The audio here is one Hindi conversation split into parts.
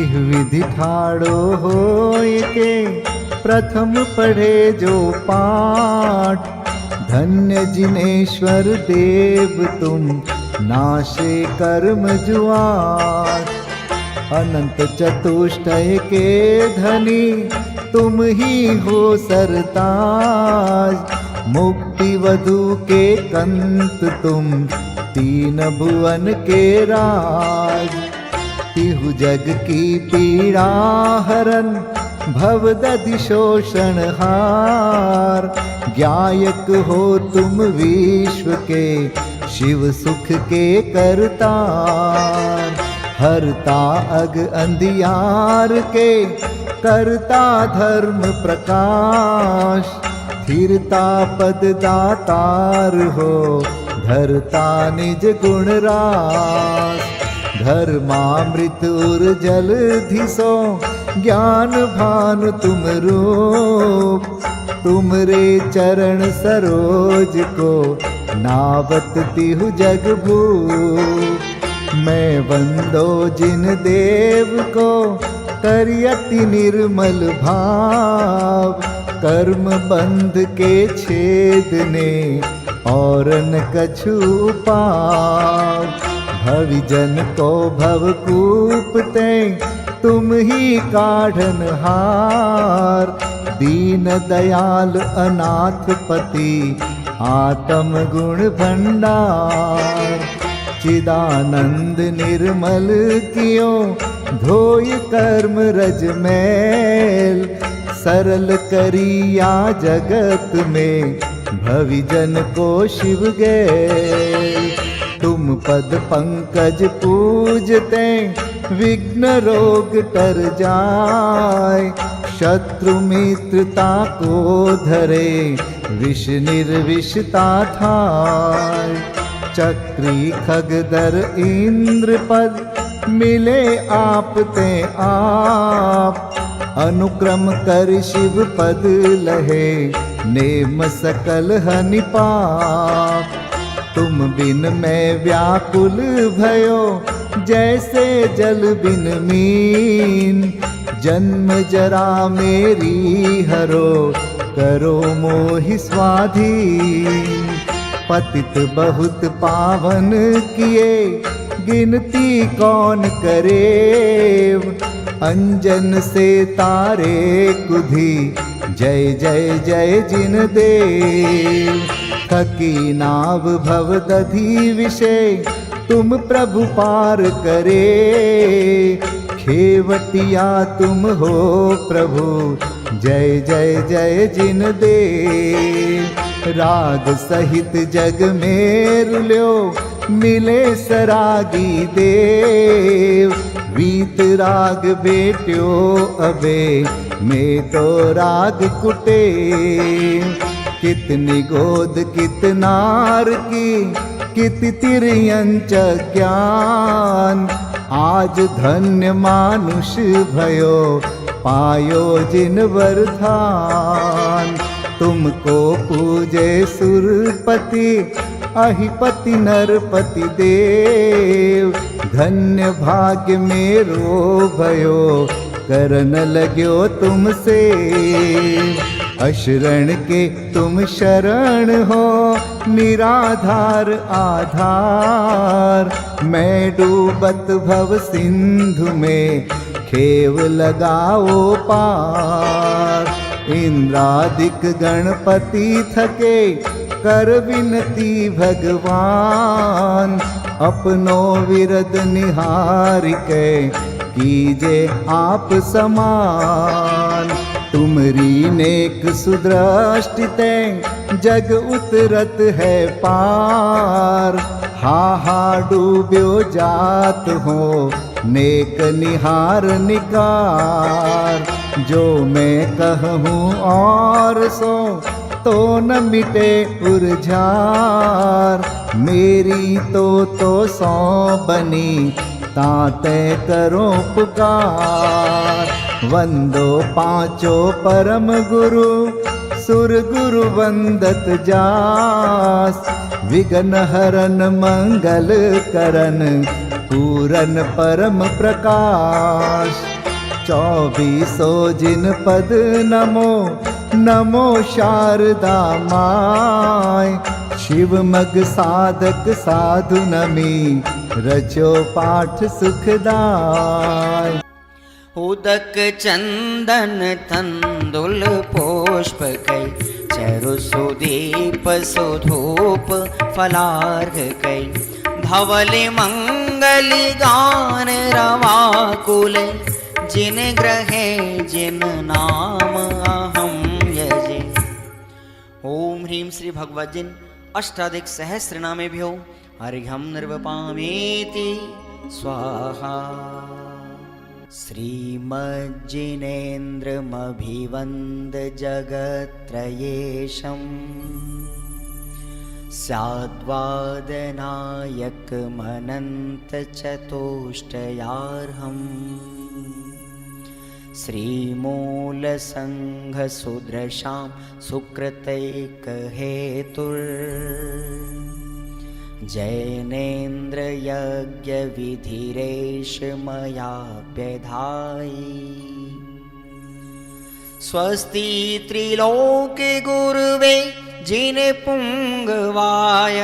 इह विधि ठाड़ो होय के प्रथम पढ़े जो पाठ। धन्य जिनेश्वर देव तुम नाशे कर्म जुआर। अनंत चतुष्टय के धनी तुम ही हो सरताज। मुक्ति वधु के कंत तुम तीन भुवन के राज। तिहु जग की पीड़ा हरन भवदधि शोषण हार। ज्ञायक हो तुम विश्व के शिव सुख के करतार। हरता अग अंधियार के करता धर्म प्रकाश। स्थिरता पद दातार हो धरता निज गुण रास। धर्मामृत उर जल धिसो ज्ञान भानु तुम रूप। तुमरे चरण सरोज को नावत तिहु जग भूप। मैं वंदो जिन देव को करियति निर्मल भाव। कर्म बंध के छेदने और न कछु पाव। भविजन को भवकूपते तुम ही काढ़न हार। दीन दयाल अनाथ पति आत्म गुण भंडार। चिदानंद निर्मल कियो धोय कर्म रज मैल। सरल करिया जगत में भविजन को शिव गए। तुम पद पंकज पूजते विघ्न रोग तर जाय। शत्रु मित्रता को धरे विष निर्विषता ठाय। चक्री खगदर इंद्र पद मिले आप ते आप। अनुक्रम कर शिव पद लहे नेम सकल हनि पाप। तुम बिन मैं व्याकुल भयो जैसे जल बिन मीन। जन्म जरा मेरी हरो करो मोहि स्वाधीन। पतित बहुत पावन किए गिनती कौन करेव। अंजन से तारे कुधी जय जय जय जिन देव। थकी नाव भवदधि विषय तुम प्रभु पार करे। खेवटिया तुम हो प्रभु जय जय जय जिन देव। राग सहित जग में रुल्यो मिले सरागी देव। वीत राग बेट्यो अबे में तो राग कुटे। कितनी गोद कितनार की कित तिर्यंच ज्ञान। आज धन्य मानुष भयो पायो जिन वरदान। तुमको पूजे सुरपति अहिपति नरपति देव। धन्य भाग्य मेरो भयो करन लग्यो तुमसे। अशरण के तुम शरण हो निराधार आधार। मैं डूबत भव सिंधु में खेव लगाओ पार। इंद्रादिक गणपति थके कर विनती भगवान। अपनो विरद निहारिके कीजे आप समान। तुमरी नेक सुदृष्टिते जग उतरत है पार। हा हा डूब्यो जात हो नेक निहार निकार। जो मैं कहूँ और सो तो न मिटे उर्झार। मेरी तो सौ बनी ताते करो पुकार। वंदो पांचों परम गुरु सुर गुरु वंदत जास। विघ्न हरन मंगल करन पूरन परम प्रकाश। 24 जिन पद नमो नमो शारदा माय। शिव मग साधक साधु नमी रचो पाठ सुखदाय। उदक चंदन तंदुल पुष्प कै चरु सुदीप सुधूप फलार्घ कै। धवल मंगल गान रवाकुल जिन ग्रहे जिन नाम अहम यजे। ओम ह्रीं श्री भगवद्जिन अष्टाधिक सहस्र नामे भ्यो अर्घ्यं निर्वपामेति स्वाहा। श्रीमज्जिनेन्द्रमभिवन्द जगत्त्रयेशम् स्याद्वादनायकमनन्तचतुष्टयार्हम्। श्रीमूलसङ्घसुदृशां सुकृतैकहेतुर्। जैनेन्द्रयज्ञविधिरेष मयाप्यधायि। स्वस्ति त्रिलोके गुरुवे जिने पुंगवाय।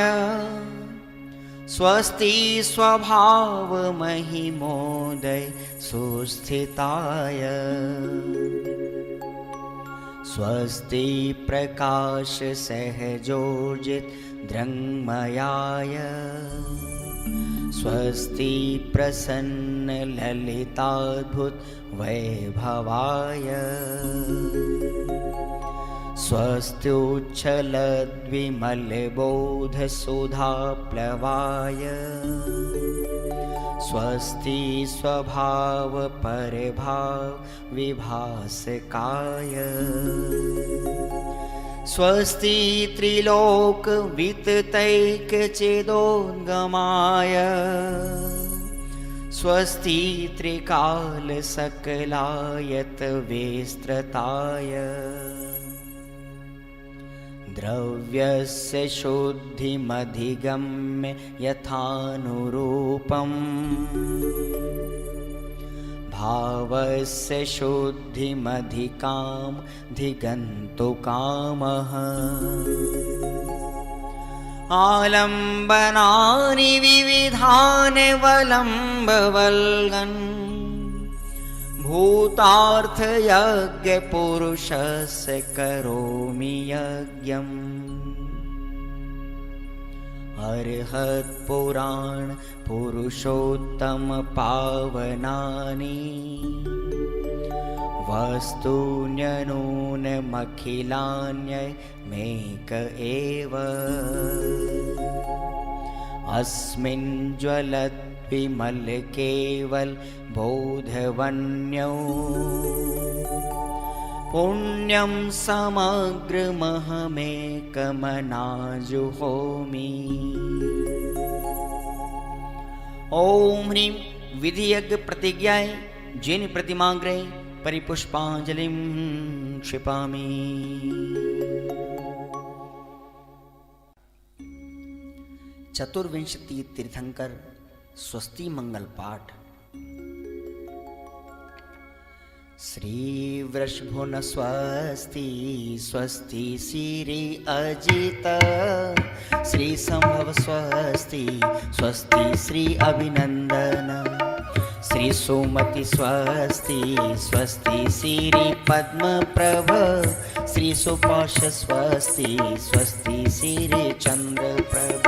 स्वस्ति स्वभाव महिमोदय सुस्थिताय। स्वस्ति प्रकाश सहजोजित दृङ्मयाय। स्वस्ति प्रसन्न ललिताद्भुत वैभवाय। स्वस्त्युच्छलद्विमलबोधसुधाप्लवाय। स्वस्ति स्वभाव परभाव विभासकाय। स्वस्ति त्रिलोक विततैकचेदोद्गमाय। स्वस्ति त्रिकाल सकलायत विस्तृताय। द्रव्यस्य शुद्धिमधिगम्य यथानुरूपम्। भावस्य शुद्धिमधिकां धिगन्तुकामः। आलम्बनानि विविधानि वलम्बवल्गन्। भूतार्थयज्ञपुरुषस्य करोमि यज्ञम्। अर्हत्पुराण पुरुषोत्तम पावनानि। वस्तून्यनूनमखिलान्यमेक एव। अस्मिन् ज्वलद्विमल केवल बोधवन्यो। पुण्यं समग्रमहमेकमनाजुहोमि। ओम ह्रीं विधियज्ञ प्रतिज्ञाय जिन प्रतिमाग्रे परिपुष्पांजलिं क्षिपामि। चतुर्विंशति तीर्थंकर स्वस्ति मंगल पाठ। श्री वृषभुन स्वस्ति स्वस्ति श्री अजित। श्री संभव स्वस्ति स्वस्ति श्री अभिनंदन। श्री सुमति स्वस्ति स्वस्ति श्री पद्म प्रभ। श्री सुपाश स्वस्ति स्वस्ति श्री चंद्र प्रभ।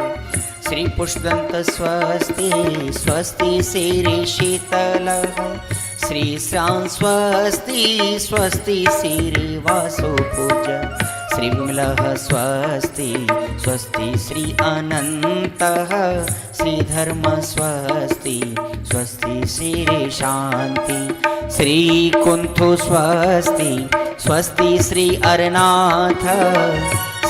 श्री पुष्पदंत स्वस्ति स्वस्ति श्री शीतल। श्री श्रां स्वस्ति स्वस्ति श्री वासुपूज। श्री विमलः स्वस्ति स्वस्ति श्री अनन्तः। श्री धर्म स्वस्ति स्वस्ति श्री शांति। श्री कुंथु स्वस्ति स्वस्ति श्री अरनाथ।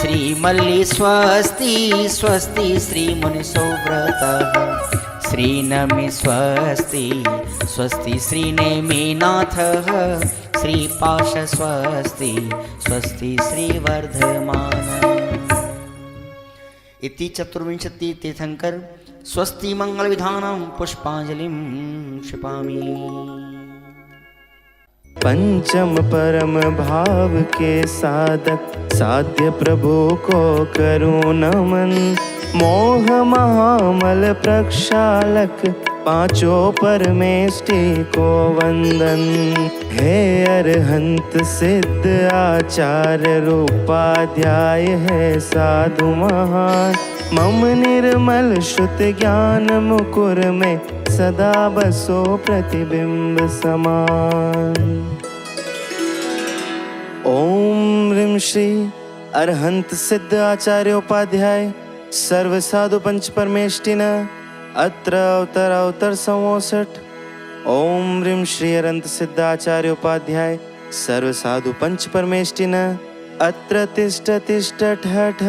श्री मल्ली स्वस्ति स्वस्ति श्री मुनिसुव्रतः। श्री नमि स्वस्ति स्वस्ति श्री नेमिनाथः। श्री पाश स्वस्ति स्वस्ति श्री वर्धमान। इति चतुर्विंशति तीर्थंकर स्वस्ति मंगल विधानं पुष्पांजलिं क्षिपामि। पंचम परम भाव के साधक साध्य प्रभु को करूं नमन। मोह महामल प्रक्षालक पांचों परमेष्टि को वंदन। हे अरहंत सिद्ध आचार्य रूपाध्याय है साधु महान। मम निर्मल शुद्ध ज्ञान मुकुर में सदा बसो प्रतिबिंब समान। ओम ह्रीं श्री अरहंत सिद्ध आचार्य उपाध्याय सर्व साधु पंच परमेष्टिन अत्र अवतर अवतर 67। ओम ह्रीं श्री अरहंत सिद्ध आचार्य उपाध्याय सर्व साधु पंच परमेष्टिन अत्र तिष्ठ तिष्ठ ठठ।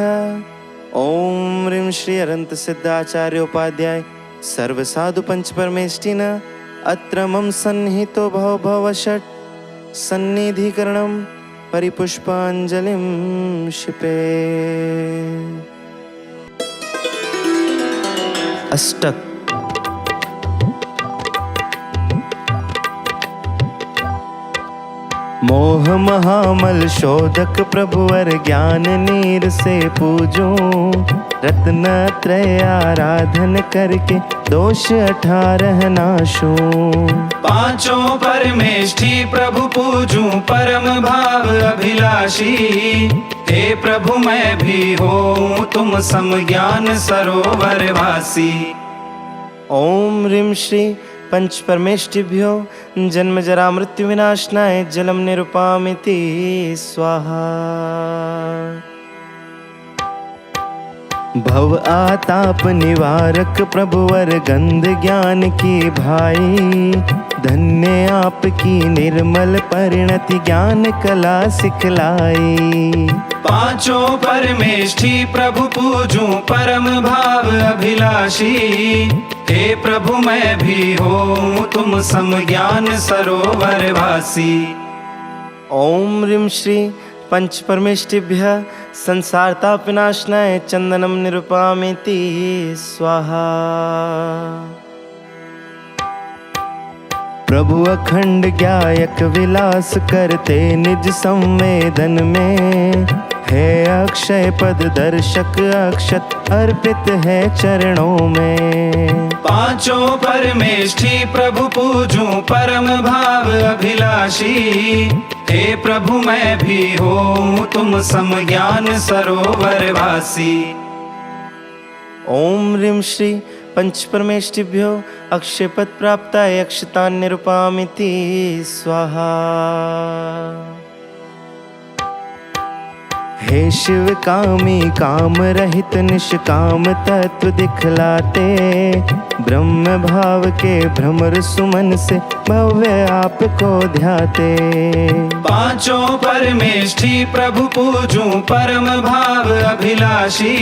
ओम ह्रीं श्री अरहंत सिद्ध आचार्य उपाध्याय सर्व साधु पंच परमेष्टिन अत्र मम सन्निहितो भव भव षट्। सन्निधिकरणं परिपुष्पांजलिं क्षिपे। अष्टक। मोह महामल शोधक प्रभुवर ज्ञान नीर से पूजूं। रत्न त्रय आराधन करके दोष 18 नाशूं। पांचों परमेष्ठि प्रभु पूजूं परम भाव अभिलाषी। हे प्रभु मैं भी हूँ तुम सम ज्ञान सरोवर वासी। ओम ह्रीं श्री पंच परमेष्टिभ्यो जन्म जरा मृत्यु विनाशनाय जलम निरुपामिति स्वाहा। भव आताप निवारक प्रभुवर गंध ज्ञान की भाई। धन्य आपकी निर्मल परिणति ज्ञान कला सिखलाई। पांचों परमेष्ठि प्रभु पूजूं परम भाव अभिलाषी। हे प्रभु मैं भी हूँ तुम सम ज्ञान सरोवर वासी। ओम ह्रीं श्री पंच परमेष्टिभ्यः संसार ताप विनाशनाय चंदनम निरुपामिति स्वाहा। प्रभु अखंड ज्ञायक विलास करते निज संवेदन में। है अक्षय पद दर्शक अक्षत अर्पित है चरणों में। पांचों परमेष्ठि प्रभु पूजूं परम भाव अभिलाषी। हे प्रभु मैं भी हूँ तुम सम ज्ञान सरोवर वासी। ओम ह्रीं श्री पंच परमेष्टिभ्यो अक्षय पद प्राप्ताय अक्षतान् निरुपामिति स्वाहा। हे शिव कामी काम रहित निष्काम तत्व दिखलाते। ब्रह्म भाव के भ्रमर सुमन से भव्य आपको ध्याते। पांचों परमेष्ठि प्रभु पूजूं परम भाव अभिलाषी।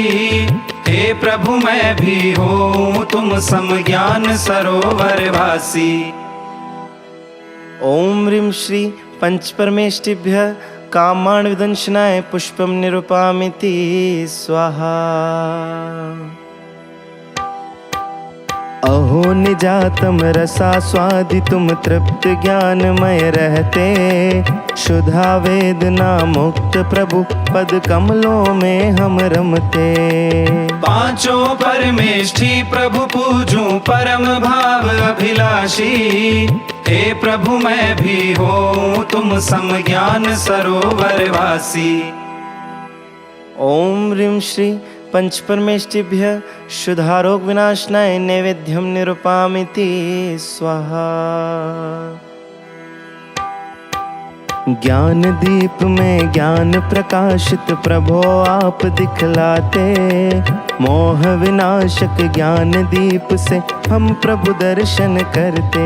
हे प्रभु मैं भी हूँ तुम सम ज्ञान सरोवर वासी। ओम ह्रीं श्री पंच परमेष्टिभ्यः कामान् विदंशनाय पुष्पम निरुपामिति स्वाहा। अहो निजातम रसा स्वादि तुम तृप्त ज्ञानमय रहते। शुद्धा वेदना मुक्त प्रभु पद कमलों में हम रमते। पांचों परमेष्ठि प्रभु पूजूं परम भाव अभिलाषी। हे प्रभु मैं भी हूँ तुम सम ज्ञान सरोवर वासी। ओम ह्रीं श्री पंच परमेष्टिभ्यः शुद्धारोग विनाशनाय नैवेद्यम निरुपामिति स्वाहा। ज्ञान दीप में ज्ञान प्रकाशित प्रभो आप दिखलाते। मोह विनाशक ज्ञान दीप से हम प्रभु दर्शन करते।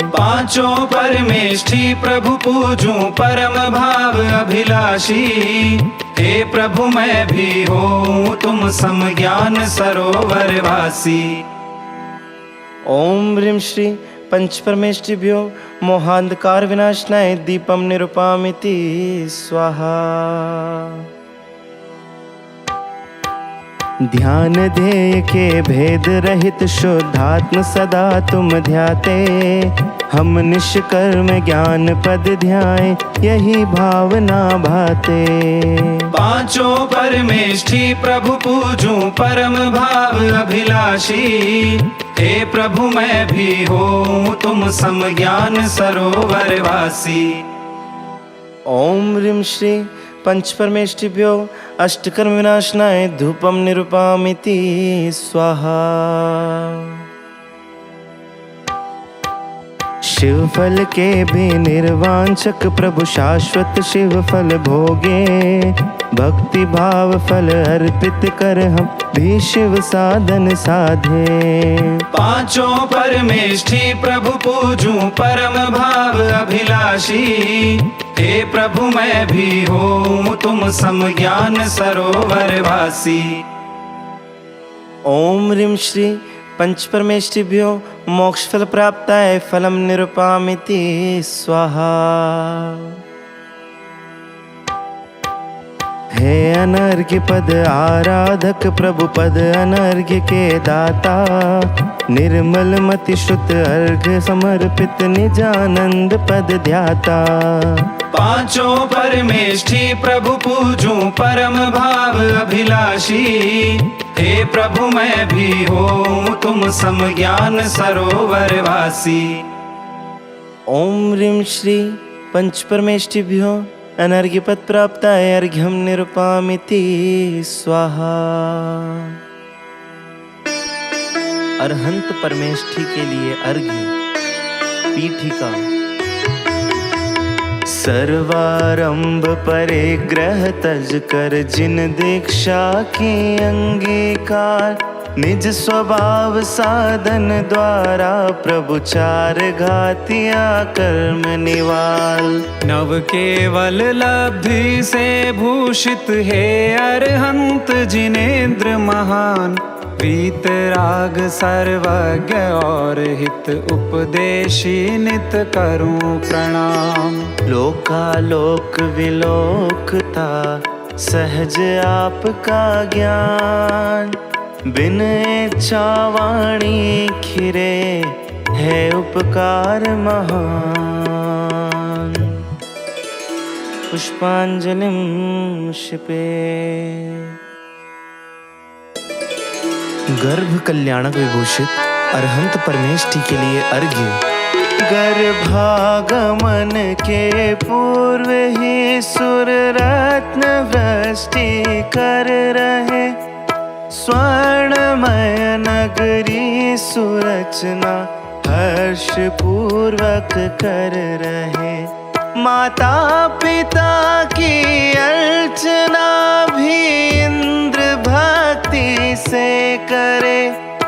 पांचों परमेष्ठि प्रभु पूजूं परम भाव अभिलाषी। हे प्रभु मैं भी हूँ तुम सम ज्ञान सरोवर वासी। ओम ह्रीं श्री पंच परमेष्टिभ्यो मोहांधकार विनाशनाय दीपम निरुपामिति स्वाहा। ध्यान ध्येय के भेद रहित शुद्धात्म सदा तुम ध्याते। हम निष्कर्म ज्ञान पद ध्याए, यही भावना भाते। पांचों परमेष्ठी प्रभु पूजूं परम भाव अभिलाषी। हे प्रभु मैं भी हूँ तुम सम ज्ञान सरोवर वासी। ओम ह्रीं श्री पंच परमेष्ठिभ्यो अष्टकर्म विनाशनाय धूपम निरूपामिति स्वाहा। शिव फल के भी निर्वांचक प्रभु शाश्वत शिव फल भोगे। भक्ति भाव फल अर्पित कर हम भी शिव साधन साधे। पांचों परमेष्ठी प्रभु पूजूं परम भाव अभिलाषी। हे प्रभु मैं भी हूँ तुम सम ज्ञान सरोवर वासी। ओम ह्रीं श्री पंच परमेष्ठिभ्यो मोक्ष फल प्राप्ताय फलम निरूपामिति स्वाहा। हे अनर्घ्य पद आराधक प्रभु पद अनर्घ्य के दाता। निर्मल मति श्रुत अर्घ्य समर्पित निजानंद पद ध्याता। पांचों परमेष्ठी प्रभु पूजूं परम भाव अभिलाषी। हे प्रभु मैं भी हूँ तुम सम ज्ञान सरोवर वासी। ओम ह्रीं श्री पंच परमेष्ठिभ्यो अनर्घ्य पद प्राप्ताय अर्घ्यम निरूपामिति स्वाहा। अरहंत परमेष्ठी के लिए अर्घ्य पीठिका। सर्वारंभ परिग्रह तज कर जिन दीक्षा की अंगीकार। निज स्वभाव साधन द्वारा प्रभु चार घातिया कर्म निवाल। नव केवल लब्धि से भूषित है अरहंत जिनेन्द्र महान। वीतराग सर्वज्ञ और हित उपदेशी नित करूं प्रणाम। लोकालोक विलोकता सहज आपका ज्ञान। बिन इच्छा वाणी खिरे है उपकार महान। पुष्पांजलिं क्षिपे। गर्भ कल्याणक विभूषित अरहंत परमेष्ठी के लिए अर्घ्य। गर्भागमन के पूर्व ही सुर रत्न वृष्टि कर रहे। स्वर्णमय नगरी सुरचना हर्ष पूर्वक कर रहे। माता पिता की अर्चना भी इंद्र भक्ति से करे।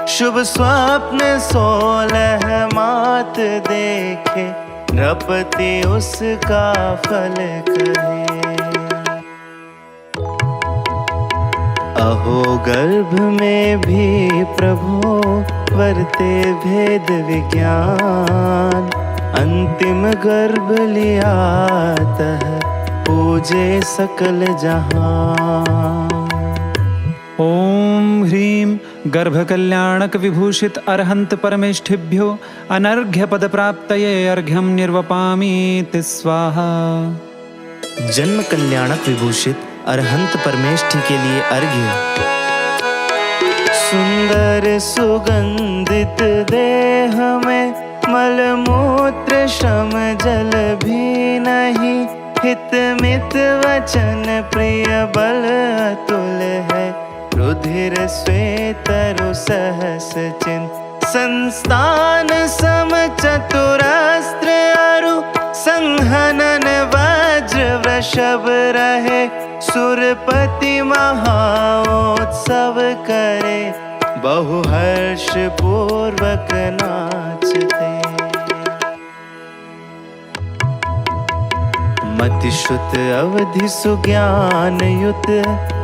शुभ स्वप्न 16 मात देखे। नृपति उसका फल कहे। अहो गर्भ में भी प्रभु वर्ते भेद विज्ञान। अंतिम गर्भ लिया तह पूजे सकल जहां। ओम ह्रीं गर्भ कल्याणक विभूषित अरहंत परमेष्ठिभ्यो अनर्घ्य पद प्राप्तये अर्घ्यम निर्वपामीति स्वाहा। जन्म कल्याणक विभूषित अरहंत परमेष्ठी के लिए अर्घ्य। सुंदर सुगंधित देह में मलमूत्र श्रम जल भी नहीं। हित मित वचन प्रिय बल अतुल है। रुधिर श्वेतरु सहस चिन्ह संस्थान सम चतुरस्त्र अरु। संहनन वज्र वृषभ रहे। सुरपति महाओत्सव करे। बहु हर्ष पूर्वक नाचते। मतिश्रुत अवधि सुज्ञान युत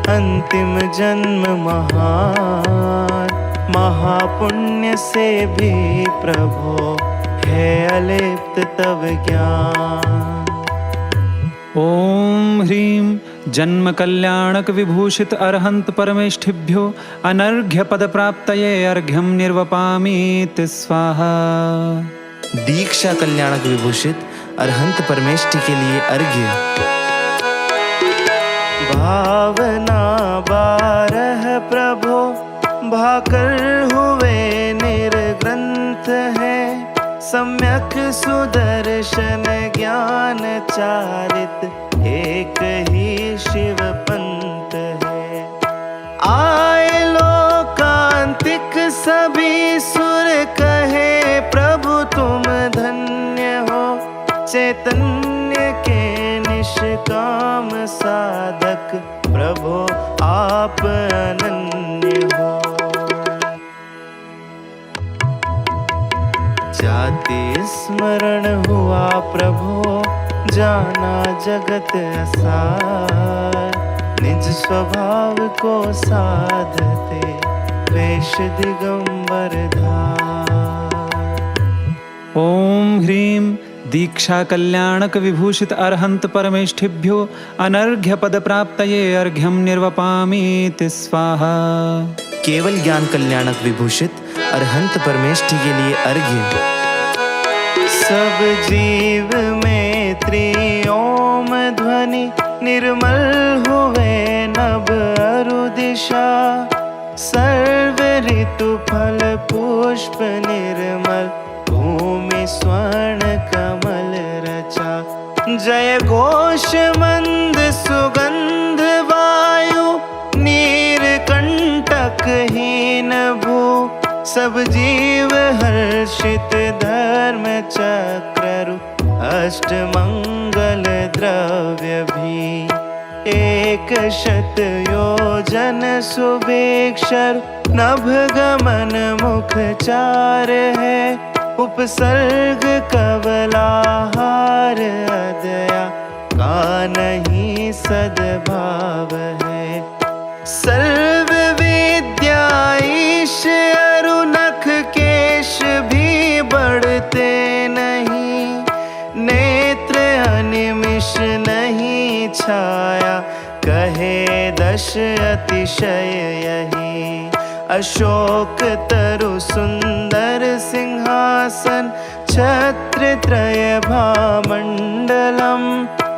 अंतिम जन्म महान। महापुण्य से भी प्रभो है अलिप्त तव ज्ञान। ओम ह्रीं जन्म कल्याणक विभूषित अरहंत परमेष्ठिभ्यो अनर्घ्य पद प्राप्तये अर्घ्यम निर्वपामीति स्वाहा। दीक्षा कल्याणक विभूषित अरहंत परमेष्ठि के लिए अर्घ्य। भावना 12 प्रभो भाकर हुए निर्ग्रंथ है, सम्यक सुदर्शन ज्ञान चारित एक ही शिव पंथ है। आए लोकांतिक सभी सुर कहे प्रभु तुम धन्य हो, चैतन्य के निष्काम साधक प्रभु आप अनन्य हो। जाति स्मरण हुआ प्रभु जाना जगत असार, निज स्वभाव को साधते वेश दिगंबर धार। ओम ह्रीं दीक्षा कल्याणक विभूषित अरहंत परमेष्ठिभ्यो अनर्घ्य पद प्राप्तये अर्घ्यम निर्वपामीति स्वाहा। केवल ज्ञान कल्याणक विभूषित अरहंत परमेष्ठि के लिए अर्घ्य। सब जीव में त्रिओम ध्वनि निर्मल हुए नभ अरु दिशा, सर्व ऋतु फल पुष्प निर्मल भूमि स्वर्ण कमल रचा। जय घोष मंद सुगंध वायु नीरकंटक हीन भू, सब जीव हर्षित धर्म चक्रु अष्ट मंगल द्रव्य भी। 100 योजन सुभिक्षर नभ गमन मुख चार है, उपसर्ग कवलाहार अदया का नहीं सद्भाव है। सर्व विद्या ईश अरुनख केश भी बढ़ते नहीं, नेत्र अनिमिष नहीं छाया कहे 10 अतिशय यही। अशोक तरु सुंदर सिंहासन छत्र त्रय भामंडलम,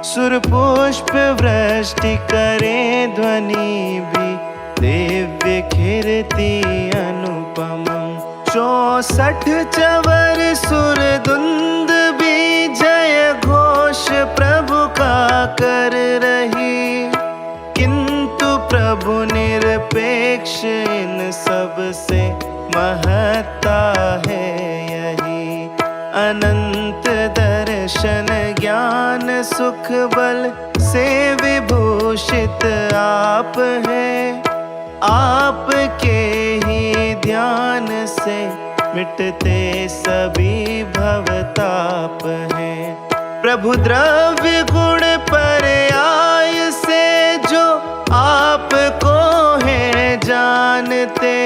सुरपुष्प वृष्टि करे ध्वनि भी दिव्य कीर्ति अनुपमं। 64 चवर सुर धुंद भी जय घोष प्रभु का कर रही, किंतु प्रभु निरपेक्ष इन सब से महत्ता है यही। अनंत दर्शन ज्ञान सुख बल से विभूषित आप है, आपके ही ध्यान से मिटते सभी भवताप हैं। प्रभु द्रव्य गुण पर्याय से जो आपको है जानते,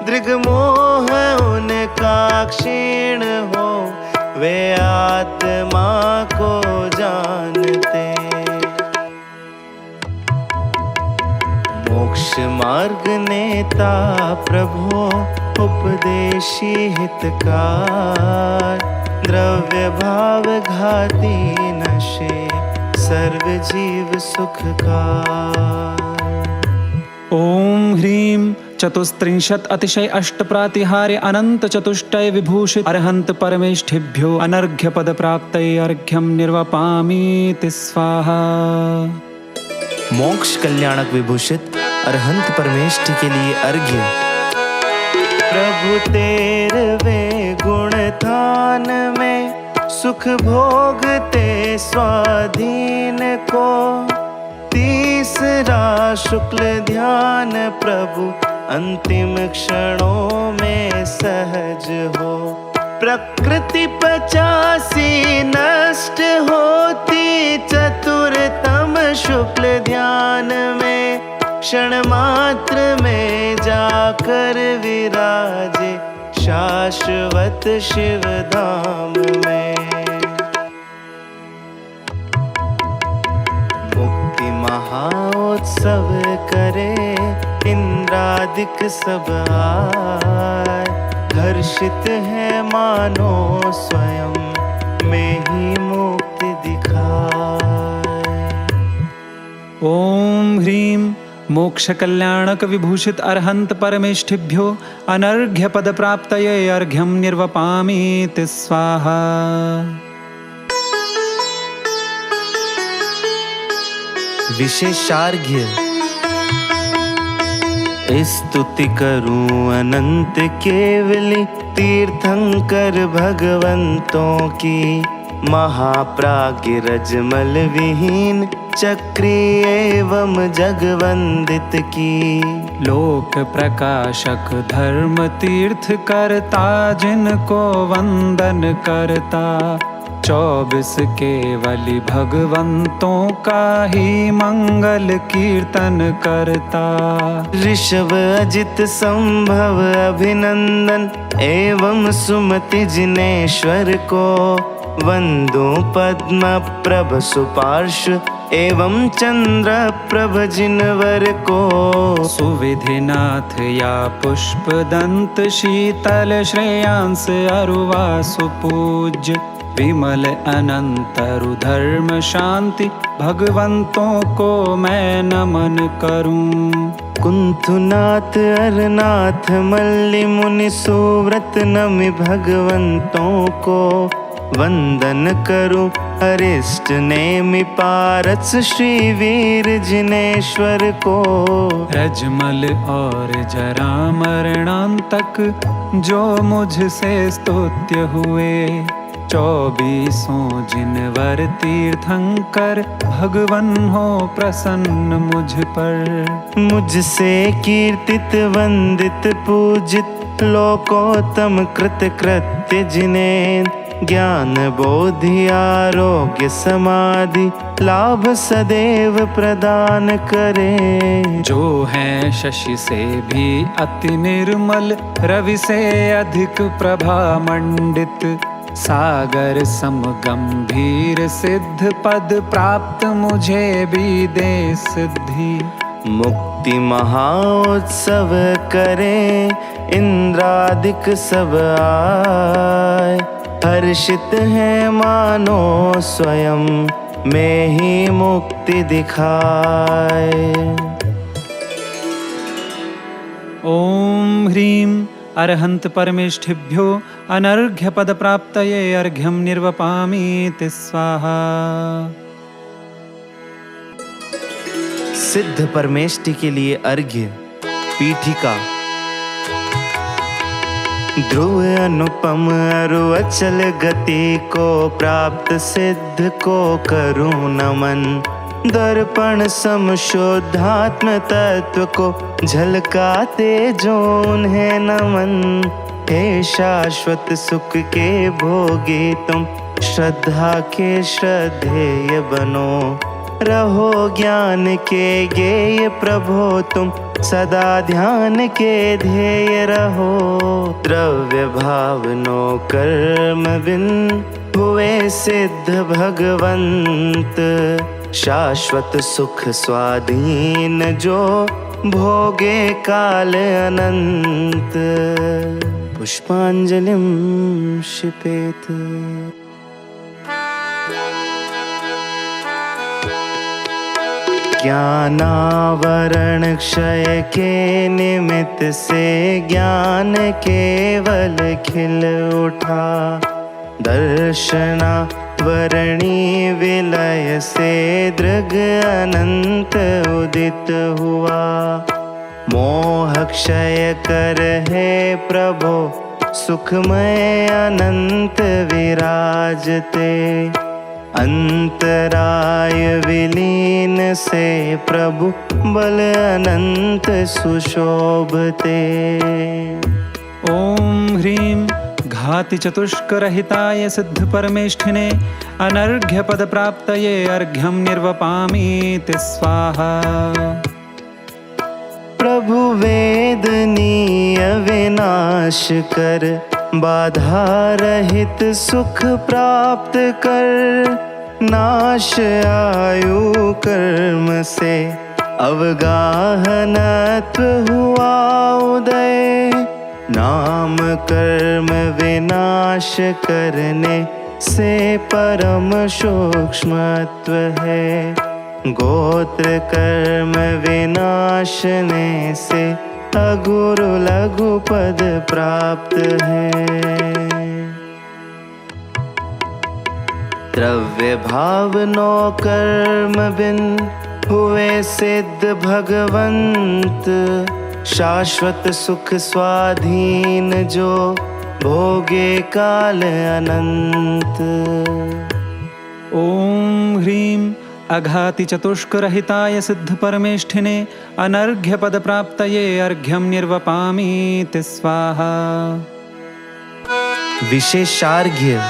दृग्मोह उनका क्षीण हो वे आत्मा को जानते। मोक्ष मार्ग नेता प्रभु उपदेशी हितकार, द्रव्य भाव घाती नशे सर्व जीव सुखकार। ओम ह्रीं चतुस्त्रिंशत् अतिशय अष्ट प्रातिहार्य अनंत चतुष्टय विभूषित अरहंत परमेष्ठिभ्यो अनर्घ्य पद प्राप्तये अर्घ्यम निर्वपामीति स्वाहा। मोक्ष कल्याणक विभूषित अरहंत परमेष्ठि के लिए अर्घ्य। प्रभु 13वें गुण थान में सुख भोगते स्वाधीन को, 30रा शुक्ल ध्यान प्रभु अंतिम क्षणों में सहज हो। प्रकृति 85 नष्ट होती चतुरतम शुक्ल ध्यान में, क्षण मात्र में जाकर विराजे शाश्वत शिव धाम में। मुक्ति महा महाउत्सव करे, इंद्रादिक सब आए, हर्षित है मानो स्वयं में ही मुक्ति दिखाए। ॐ ह्रीं मोक्षकल्याणक विभूषित अर्हन्त परमेष्ठिभ्यो अनर्घ्य पद प्राप्तये अर्घ्यं निर्वपामीति स्वाहा। विशेषार्घ्य। स्तुति करूं अनंत केवली, तीर्थंकर भगवंतों की, महाप्राज्ञ रजमल विहीन चक्री एवं जगवंदित की। लोक प्रकाशक धर्म तीर्थ करता, जिनको वंदन करता, 24 केवली भगवंतों का ही मंगल कीर्तन करता। ऋषभ अजित संभव अभिनंदन, एवं सुमति जिनेश्वर को, वंदो पद्म प्रभ सुपार्श्व, एवं चंद्र प्रभ जिनवर को। सुविधिनाथ या पुष्प दंत, शीतल श्रेयांस अरुवा सुपूज्य, विमल अनंतरु धर्म शांति, भगवंतों को मैं नमन करूं। कुंथुनाथ अरनाथ मल्लि मुनि सुव्रत, नमि भगवंतों को, वंदन करूं अरिष्ट नेमि पारस, श्री वीर जिनेश्वर को। रजमल और जरा मरणांतक, जो मुझसे स्तुत्य हुए, 24 जिनवर तीर्थंकर, भगवन हो प्रसन्न मुझ पर। मुझसे कीर्तित वंदित पूजित, लोकोत्तम कृत कृत्य जिन्हें, ज्ञान बोधि आरोग्य समाधि, लाभ सदैव प्रदान करे। जो है शशि से भी अति निर्मल, रवि से अधिक प्रभा मंडित, सागर सम गंभीर सिद्ध पद, प्राप्त मुझे भी दे सिद्धि। मुक्ति महाउत्सव करे, इंद्रादिक सब आए, हर्षित है मानो स्वयं में ही मुक्ति दिखाए। ॐ ह्रीं अर्हन्त परमेष्ठिभ्यो अनर्घ्य पद प्राप्तये अर्घ्यं निर्वपामीति स्वाहा। सिद्ध परमेष्टि के लिए अर्घ्य। पीठिका। ध्रुव अनुपम अरु अचल गति को, प्राप्त सिद्ध को करूं नमन, दर्पण सम शुद्धात्म तत्व को, झलकाते जो उन्हें नमन। हे शाश्वत सुख के भोगी तुम, श्रद्धा के श्रद्धेय बनो, रहो ज्ञान के गेय प्रभो तुम, सदा ध्यान के ध्येय रहो। द्रव्य भावनो कर्म बिन हुए सिद्ध भगवंत, शाश्वत सुख स्वाधीन जो भोगे काल अनंत। पुष्पांजलिं क्षिपेत। ज्ञानावरण क्षय के निमित्त से, ज्ञान केवल खिल उठा, दर्शना वरणी विलय से, दृग अनंत उदित हुआ। मोह क्षय कर हे प्रभो, सुखमय अनंत विराजते, अंतराय विलीन से प्रभु, बल अनंत सुशोभते। ॐ ह्रीं घाति चतुष्करहिताय सिद्ध परमेष्ठिने, अनर्घ्य पद प्राप्तये अर्घ्यं निर्वपामीति स्वाहा। प्रभु वेदनीय विनाश कर, बाधा रहित सुख प्राप्त कर, नाश आयु कर्म से, अवगाहनत्व हुआ उदय, नाम कर्म विनाश करने से परम सूक्ष्मत्व है। गोत्र कर्म विनाशने से अगुरु लघु पद प्राप्त है। द्रव्य भाव नो कर्म बिन हुए सिद्ध भगवंत, शाश्वत सुख स्वाधीन जो भोगे काल अनंत। ॐ ह्रीं अघाति चतुष्करहिताय सिद्ध परमेष्ठिने अनर्घ्य पद प्राप्तये अर्घ्यं निर्वपामीति स्वाहा। विशेषार्घ्य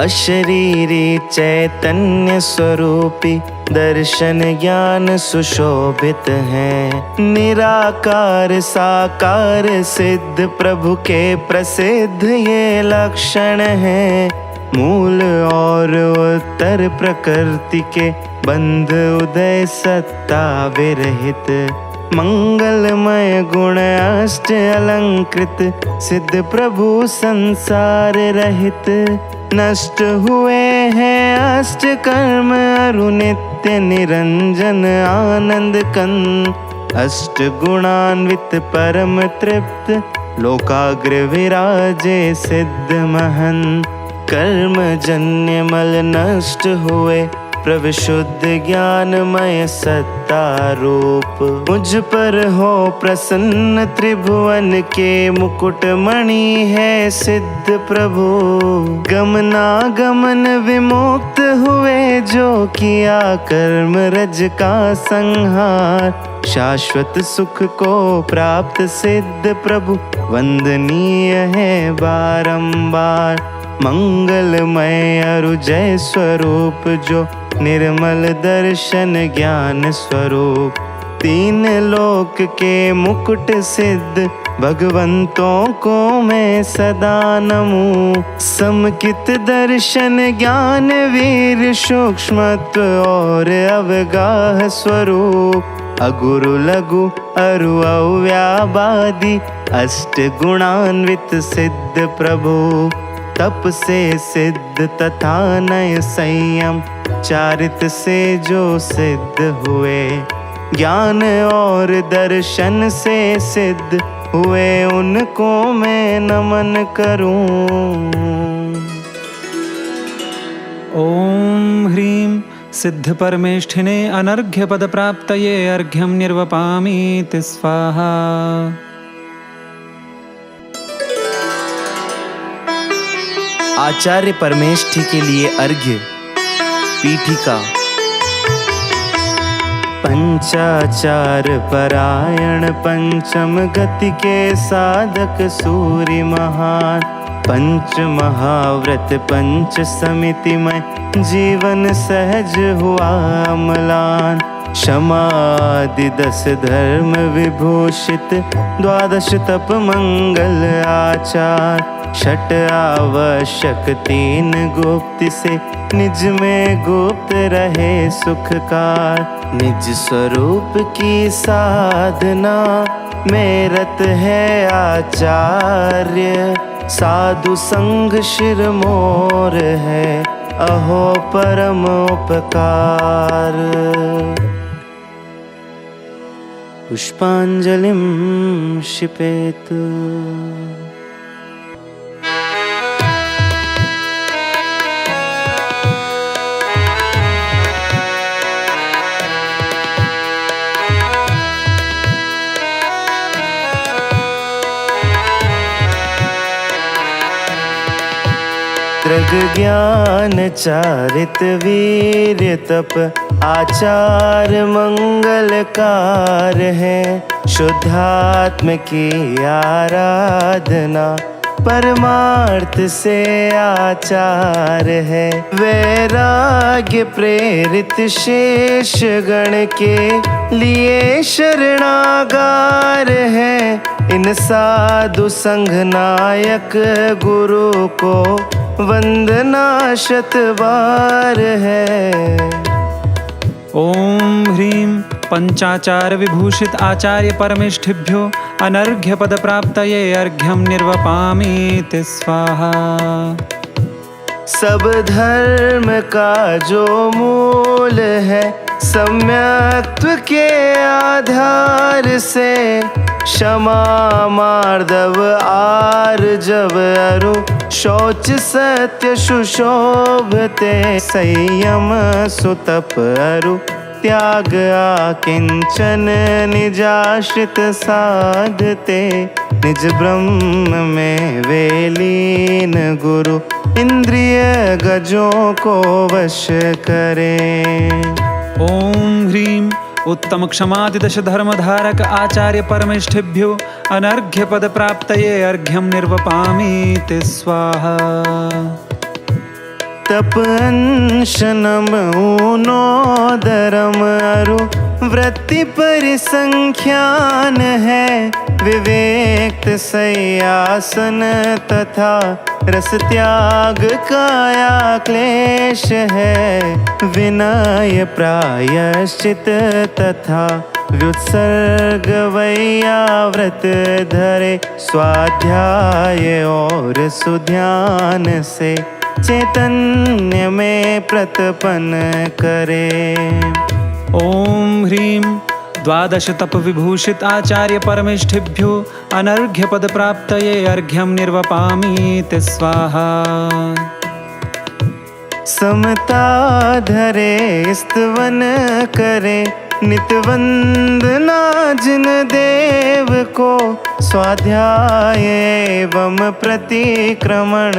अशरीरी चैतन्य स्वरूपी दर्शन ज्ञान सुशोभित हैं। निराकार साकार सिद्ध प्रभु के प्रसिद्ध ये लक्षण हैं। मूल और उत्तर प्रकृति के बंध उदय सत्ता विरहित, मंगलमय गुण अष्ट अलंकृत सिद्ध प्रभु संसार रहित। नष्ट हुए हैं अष्ट कर्म अरु नित्य निरंजन आनंद कंद। अष्ट गुणान्वित परम तृप्त लोकाग्र विराजे सिद्ध महन। कर्म जन्य मल नष्ट हुए प्रभु शुद्ध ज्ञानमय सत्ता रूप। मुझ पर हो प्रसन्न त्रिभुवन के मुकुट मणि है सिद्ध प्रभु। गमनागमन विमुक्त हुए जो किया कर्म रज का संहार। शाश्वत सुख को प्राप्त सिद्ध प्रभु वंदनीय है बारंबार। मंगलमय अरु जय स्वरूप जो निर्मल दर्शन ज्ञान स्वरूप। तीन लोक के मुकुट सिद्ध भगवंतों को मैं सदा नमूं। समकित दर्शन ज्ञान वीर सूक्ष्मत्व और अवगाह स्वरूप। अगुरु लघु अरु अव्याबादि अष्ट गुणान्वित सिद्ध प्रभु। तप से सिद्ध तथा नय संयम चारित से जो सिद्ध हुए। ज्ञान और दर्शन से सिद्ध हुए उनको मैं नमन करूं। ॐ ह्रीं सिद्ध परमेष्ठिने अनर्घ्य पद प्राप्तये अर्घ्यं निर्वपामीति स्वाहा। आचार्य परमेष्ठि के लिए अर्घ्य। पीठिका। पंचाचार परायण पंचम गति के साधक सूर्य महान। पंच महाव्रत पंच समिति में जीवन सहज हुआ अम्लान। क्षमादि 10 धर्म विभूषित 12 तप मंगल आचार। छठ आवश्यक 3 गुप्त से निज में गुप्त रहे सुखकार। निज स्वरूप की साधना में रत है आचार्य। साधु संग शिर मोर है अहो परम उपकार। पुष्पांजलिं क्षिपेत्। दृग ज्ञान चारित वीर तप आचार मंगलकार है। शुद्धात्म की आराधना परमार्थ से आचार है। वैराग्य प्रेरित शेष गण के लिए शरणागार है। इन साधु संघ नायक गुरु को वंदना शतबार है। ॐ ह्रीं पंचाचार विभूषित आचार्य परमेष्ठिभ्यो अनर्घ्य पद प्राप्तये अर्घ्यं निर्वपामीति स्वाहा। सब धर्म का जो मूल है सम्यक्त्व के आधार से क्षमा मार्दव आर्जव अरु शौच सत्य सुशोभते संयम सुतप अरु त्याग आकिंचन निजाश्रित साधते निज ब्रह्म में वेलीन गुरु इंद्रिय गजों को वश करें। ॐ ह्रीं उत्तम क्षमादिदश धर्मधारक आचार्य परमेष्ठिभ्यो अनर्घ्य पद प्राप्तये अर्घ्यं निर्वपामीति स्वाहा। तप अंशनम ऊनोदरम अरु वृत्ति परिसंख्यान है विवेक सयासन तथा रस त्याग काया क्लेश है विनय प्रायश्चित तथा व्युत्सर्ग वैयाव्रत धरे स्वाध्याय और सुध्यान से चैतन्य में प्रतपन करे। ॐ ह्रीं द्वादश तप विभूषित आचार्य परमेष्ठिभ्यो अनर्घ्य पद प्राप्तये अर्घ्यं निर्वपामीति स्वाहा। समता धरे स्तवन करे नित वंदना जिन देव को स्वाध्याय एवं प्रतिक्रमण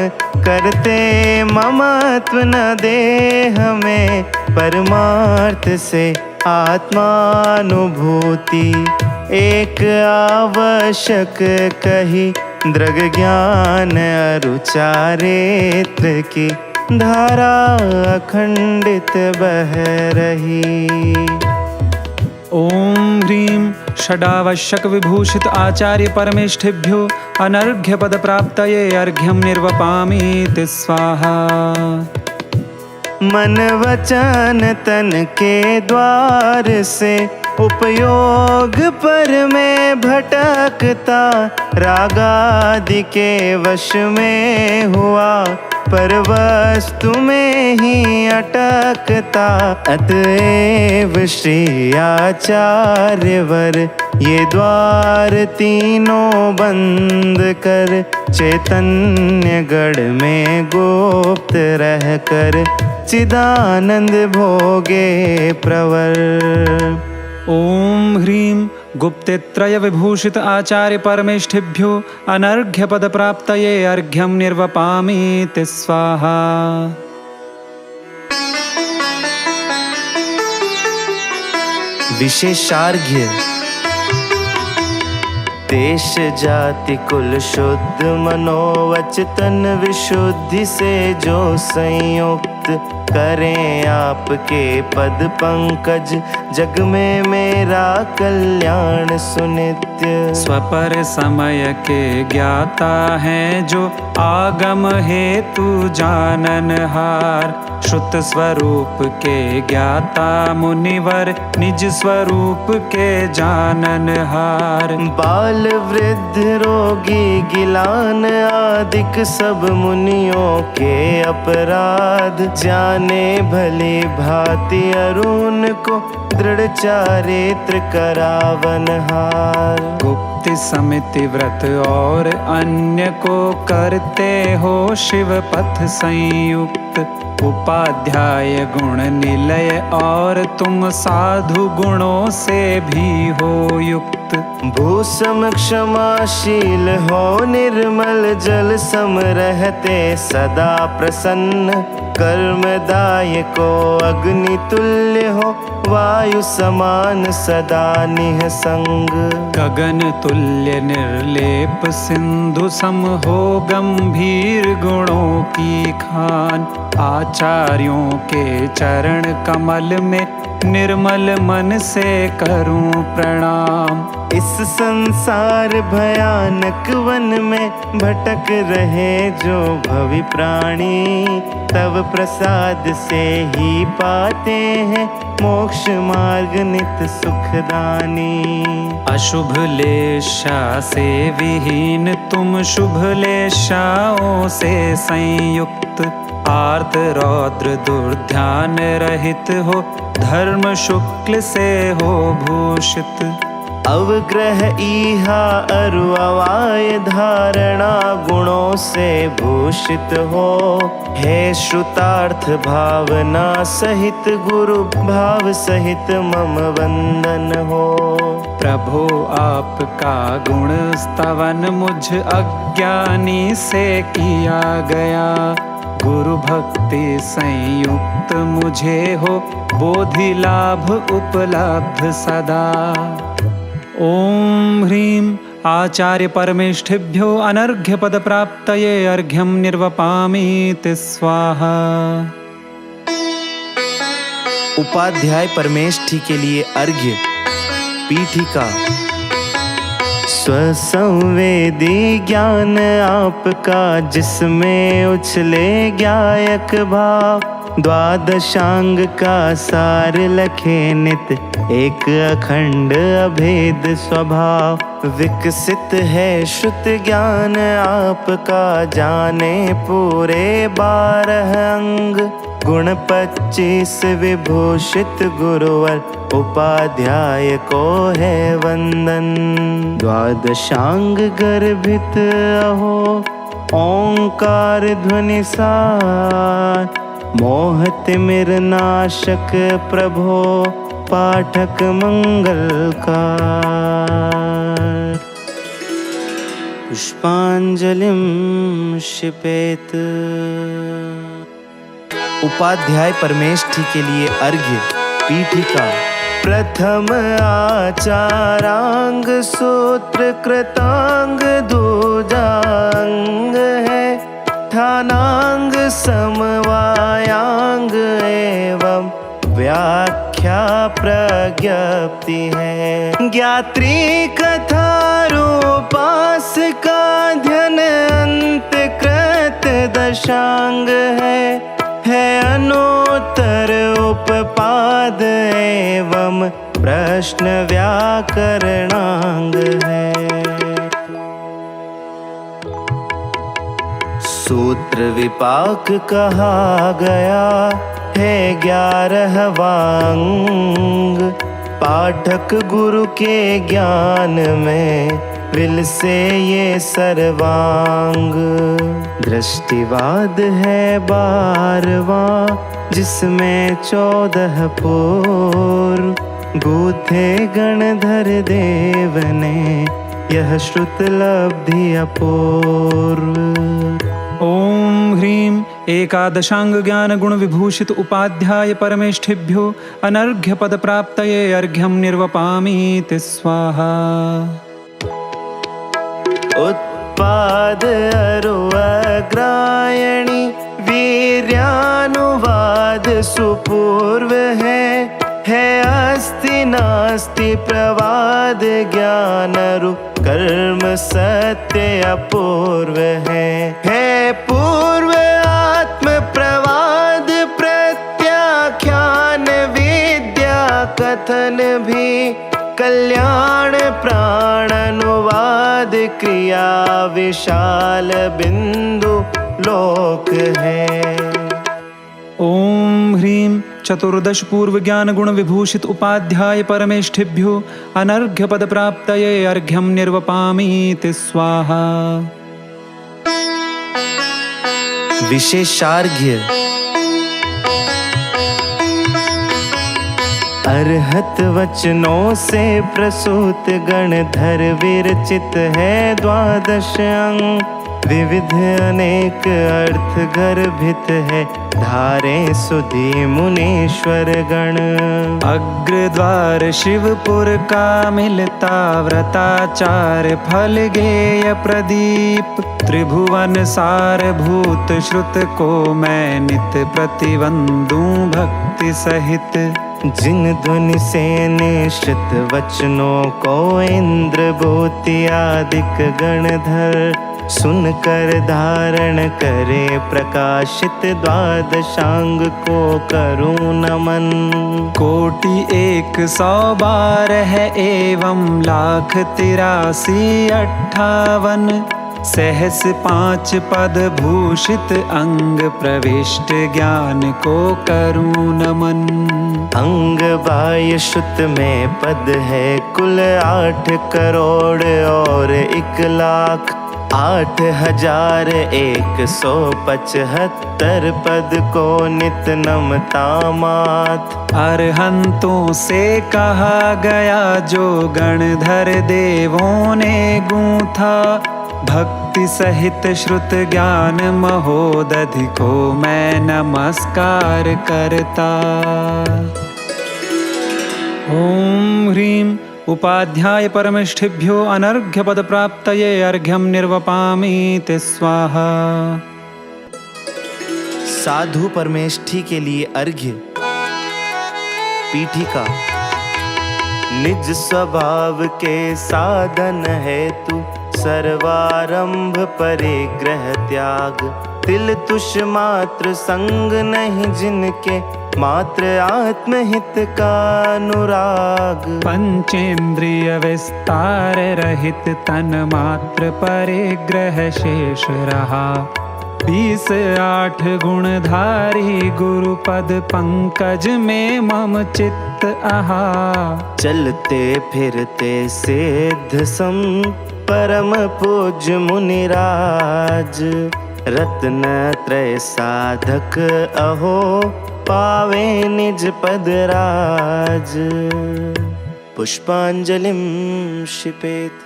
करते ममत्व न देह में परमार्थ से आत्मानुभूति एक आवश्यक कही दृग ज्ञान अरु चारित्र की धारा अखंडित बह रही। ॐ ह्रीं षडावश्यक विभूषित आचार्य परमेष्ठिभ्यो अनर्घ्य पद प्राप्तये अर्घ्यं निर्वपामीति स्वाहा। मन वचन तन के द्वार से उपयोग पर में भटकता रागादि के वश में हुआ पर वस्तु में ही अटकता अतएव श्री आचार्यवर ये द्वार तीनों बंद कर चैतन्य गढ़ में गुप्त रह कर चिदानंद भोगे प्रवर। ॐ ह्रीं गुप्तेत्रय विभूषित आचार्य परमेष्ठिभ्यो अनर्घ्य पद प्राप्तये अर्घ्यं निर्वपामीति स्वाहा। विशेषार्घ्य देश जाति कुल शुद्ध मनोवचन विशुद्धि से जो संयुक्त करें आपके पद पंकज जग में मेरा कल्याण सुनित्य। स्वपर समय के ज्ञाता हैं जो आगम हेतु जाननहार श्रुत स्वरूप के ज्ञाता मुनिवर निज स्वरूप के जाननहार। बाल वृद्ध रोगी गिलान आदिक सब मुनियों के अपराध जाने भली भांति अरुण को दृढ़ चारित्र करावनहार। गुप्त समिति व्रत और अन्य को करते हो शिव पथ संयुक्त उपाध्याय गुण निलय और तुम साधु गुणों से भी हो युक्त। भूसम क्षमाशील हो निर्मल जल सम रहते सदा प्रसन्न कर्मदायको अग्नि तुल्य हो वायु समान सदा निःसंग। गगन तुल्य निर्लेप सिंधु सम हो गंभीर गुणों की खान आचार्यों के चरण कमल में निर्मल मन से करूं प्रणाम। इस संसार भयानक वन में भटक रहे जो भवि प्राणी, तब प्रसाद से ही पाते हैं मोक्ष मार्ग नित सुखदानी। अशुभ लेशा से विहीन तुम, शुभ लेशाओं से संयुक्त। आर्त रौद्र दुर्ध्यान रहित हो, धर्म शुक्ल से हो भूषित। अवग्रह इहा अरु अवाय धारणा गुणों से भूषित हो। हे श्रुतार्थ भावना सहित गुरु भाव सहित मम वंदन हो। प्रभो आपका गुण स्तवन मुझ अज्ञानी से किया गया। गुरु भक्ति संयुक्त मुझे हो, बोधि लाभ उपलब्ध सदा। ओम ह्रीं आचार्य परमेष्ठिभ्यो अनर्घ्य पद प्राप्तये अर्घ्यं निर्वपामीति स्वाहा। उपाध्याय परमेष्ठी के लिए अर्घ्य। पीठिका। स्वसंवेदी ज्ञान आपका, जिसमें उछले गायक भाव। द्वादशांग का सार लखे नित, एक अखंड अभेद स्वभाव। विकसित है श्रुत ज्ञान आपका, जाने पूरे 12 अंग। गुण 25 विभूषित गुरुवर, उपाध्याय को है वंदन। द्वादशांग गर्भित अहो, ओंकार ध्वनि सार। मोह तिमिर नाशक प्रभो, पाठक मंगलकार। पुष्पांजलिं क्षिपेत। उपाध्याय परमेष्ठी के लिए अर्घ्य। पीठिका। प्रथम आचारांग सूत्र कृतांग दूजांग है। ठानांग समवायांग एवं व्याख्या प्रज्ञप्ति है। ज्ञात्री कथा रूपास का ध्यान अंत कृत दशांग है अनोत्तर उपपाद एवं प्रश्न व्याकरणांग है। सूत्र विपाक कहा गया है 11वां अंग। पाठक गुरु के ज्ञान में विल से ये सर्वांग। दृष्टिवाद है 12वां, जिसमें 14 पूर्व। गूथे गणधर देव ने यह श्रुत लब्धि अपूर्व। ओम ह्रीं एकादशांग ज्ञान गुण विभूषित उपाध्याय परमेष्ठिभ्यो अनर्घ्य पद प्राप्तये अर्घ्यं निर्वपामीति स्वाहा। उत्पाद अरुअग्रायणी वीर्यानुवाद सुपूर्व है अस्ति नास्ति प्रवाद ज्ञानरु कर्म सत्य अपूर्व है पूर्व आत्म प्रवाद प्रत्याख्यान विद्या कथन भी कल्याण प्राण अनुवाद क्रिया विशाल बिंदु लोक है। ओम ह्रीं चतुर्दश पूर्व ज्ञान गुण विभूषित उपाध्याय परमेष्ठिभ्यो अनर्घ्य पद प्राप्तये अर्घ्यं निर्वपामीति स्वाहा। विशेषार्घ्य। अर्हत वचनों से प्रसूत गणधर विरचित है 12 अंग। विविध अनेक अर्थ गर्भित है, धारे सुधी मुनीश्वर गण। अग्रद्वार शिवपुर का मिलता, व्रताचार फल गेय प्रदीप। त्रिभुवन सारभूत श्रुत को मैं नित प्रतिवंदू भक्ति सहित। जिन ध्वनि से निश्चित वचनों को इंद्र भूति आदिक गणधर सुनकर धारण करे प्रकाशित, द्वादशांग को करूं नमन। 1,112 एवं 1,83,58 सहस 5 पद भूषित अंग प्रविष्ट ज्ञान को करूं नमन। अंग बाह्य शुद्ध में पद है कुल 8 करोड़ और 1,00,000 8,175 पद को नित नमता मात। अरहंतों से कहा गया जो गणधर देवों ने गूंथा, भक्ति सहित श्रुत ज्ञान महोदधि को मैं नमस्कार करता। ओम ह्रीं उपाध्याय परमेष्ठिभ्यो अनर्घ्य पद प्राप्तये अर्घ्यं निर्वपामि ते स्वाहा। साधु परमेष्ठी के लिए अर्घ्य। पीठिका। निज स्वभाव के साधन है तू, सर्वारंभ परिग्रह त्याग। तिल तुष मात्र संग नहीं जिनके, मात्र आत्महित का अनुराग। पंचेंद्रिय विस्तार रहित तन मात्र परिग्रह शेष रहा। 20,8 गुणधारी गुरुपद पंकज में मम चित्त आहा। चलते फिरते सिद्ध सम परम पूज्य मुनिराज। रत्न त्रय साधक अहो, पावे निज पद राज। पुष्पांजलिं क्षिपेत।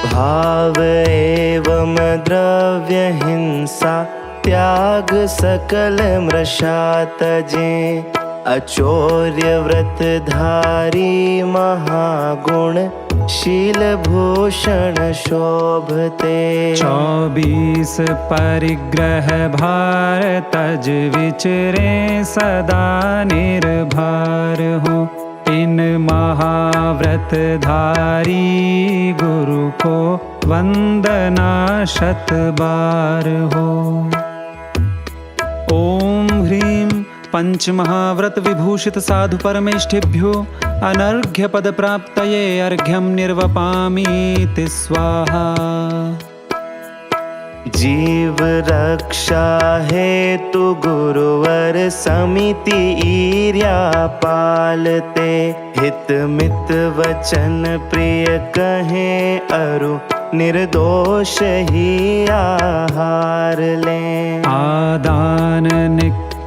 भाव एवं द्रव्य हिंसा, त्याग सकल मृषा तजे। अचौर्य व्रत धारी महागुण, शील भूषण शोभते। 24 परिग्रह भार तज विचरे सदा निर्भर हो। इन महाव्रत धारी गुरु को वंदना 100 बार हो। ओम ह्रीं पंच महाव्रत विभूषित साधु परमेष्ठिभ्यो अनर्घ्य पद प्राप्तये अर्घ्यं निर्वपामि ते स्वाहा। जीव रक्षा हेतु गुरुवर समिति ईर्या पालते। हित मित वचन प्रिय कहे अरु, निर्दोष ही आहार ले। आदान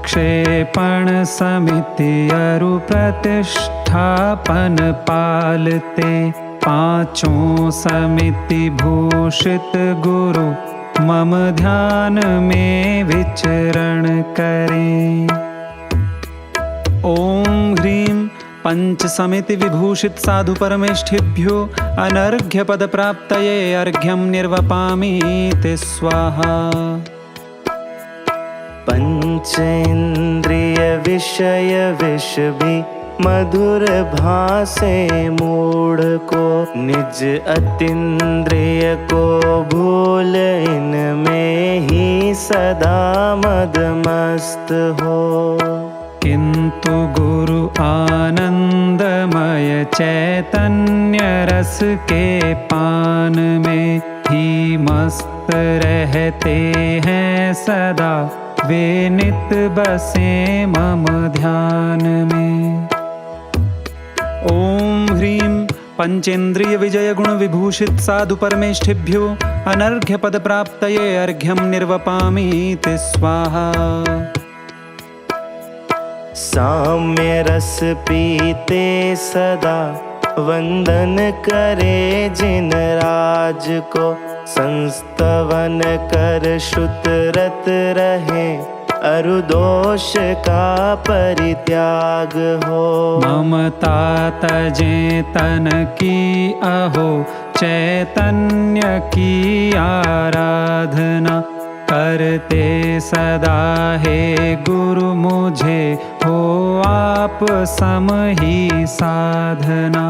क्षेपण समिति अरु प्रतिष्ठापन पालते। 5 समिति भूषित गुरु मम ध्यान में विचरण करें। ओम ह्रीं पंच समिति विभूषित साधु परमेष्ठिभ्यो अनर्घ्य पद प्राप्तये अर्घ्यं निर्वपामि ते स्वाहा। पंचेन्द्रिय विषय विष भी मधुर भासे मूढ़ को। निज अतीन्द्रिय को भूल इनमें ही सदा मदमस्त हो। किंतु गुरु आनंदमय चैतन्य रस के पान में ही मस्त रहते हैं सदा। वे नित बसे मम ध्यान में। ओम ह्रीं पंचेन्द्रिय विजय गुण विभूषित साधु परमेष्ठिभ्यो अनर्घ्य पद प्राप्तये अर्घ्यं निर्वपामि ते स्वाहा। साम्य रस पीते सदा वंदन करे जिन राज को, संस्तवन कर श्रुत रत रहे अरु दोष का परित्याग हो। ममता तजे तन की अहो, चैतन्य की आराधना करते सदा हे गुरु, मुझे हो आप सम ही साधना।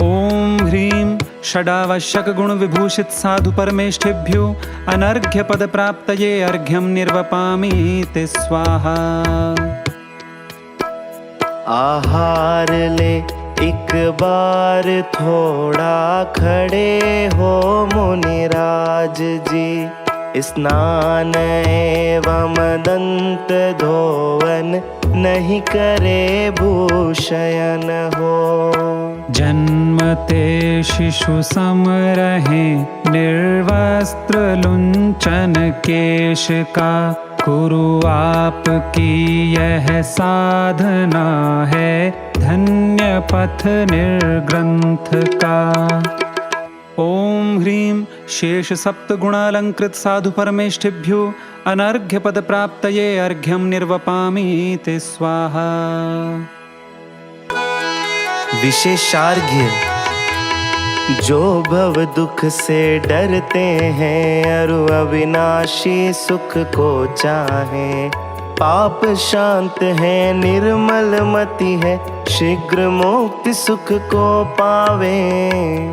ओम ह्रीं षडावश्यक गुण विभूषित साधु परमेष्ठिभ्यो अनर्घ्य पद प्राप्तये अर्घ्यं निर्वपामि ते स्वाहा। आहार ले एक बार थोड़ा खड़े हो मुनिराज जी, स्नान एवं दंत धोवन नहीं करे भूषयन हो। जन्मते शिशु सम रहे निर्वस्त्र लुंचन केश का, गुरु आपकी यह साधना है धन्य पथ निर्ग्रंथ का। ओम ह्रीं शेष सप्त गुणालंकृत साधु परमेष्ठिभ्यो अनर्घ्य पद प्राप्तये अर्घ्यं निर्वपामि ते स्वाहा। विशेषार्घ्य जो भव दुख से डरते हैं, अरु अविनाशी सुख को चाहे, पाप शांत है निर्मल मति है, शीघ्र मुक्ति सुख को पावे।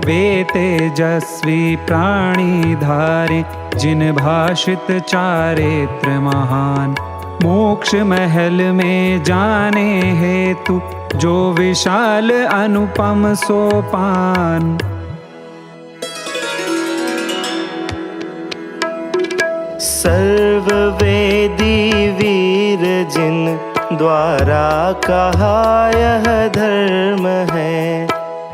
वे तेजस्वी प्राणी धारे जिन भाषित चारित्र महान, मोक्ष महल में जाने हेतु जो विशाल अनुपम सोपान। सर्ववेदी वीर जिन द्वारा कहा यह धर्म है,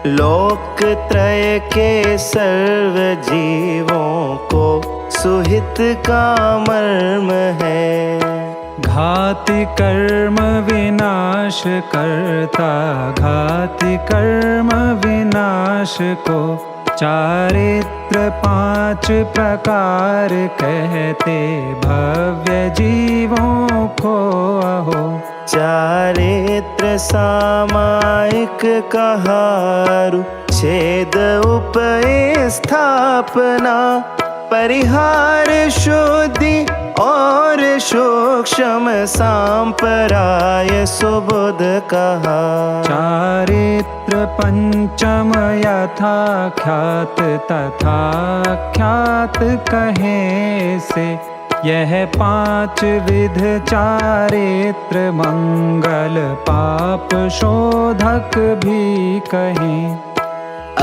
लोक त्रय के सर्व जीवों को सुहित का मर्म है। घाति कर्म विनाश करता, घाति कर्म विनाश को चारित्र 5 प्रकार कहते भव्य जीवों को अहो। चारित्र सामायिक कहारु छेद उपय स्थापना, परिहार शुद्धि और सूक्ष्म सांपराय सुबुध कहा। चारित्र पंचम यथा ख्यात तथा ख्यात कहे से, यह 5 विध चारित्र मंगल पाप शोधक भी कहें।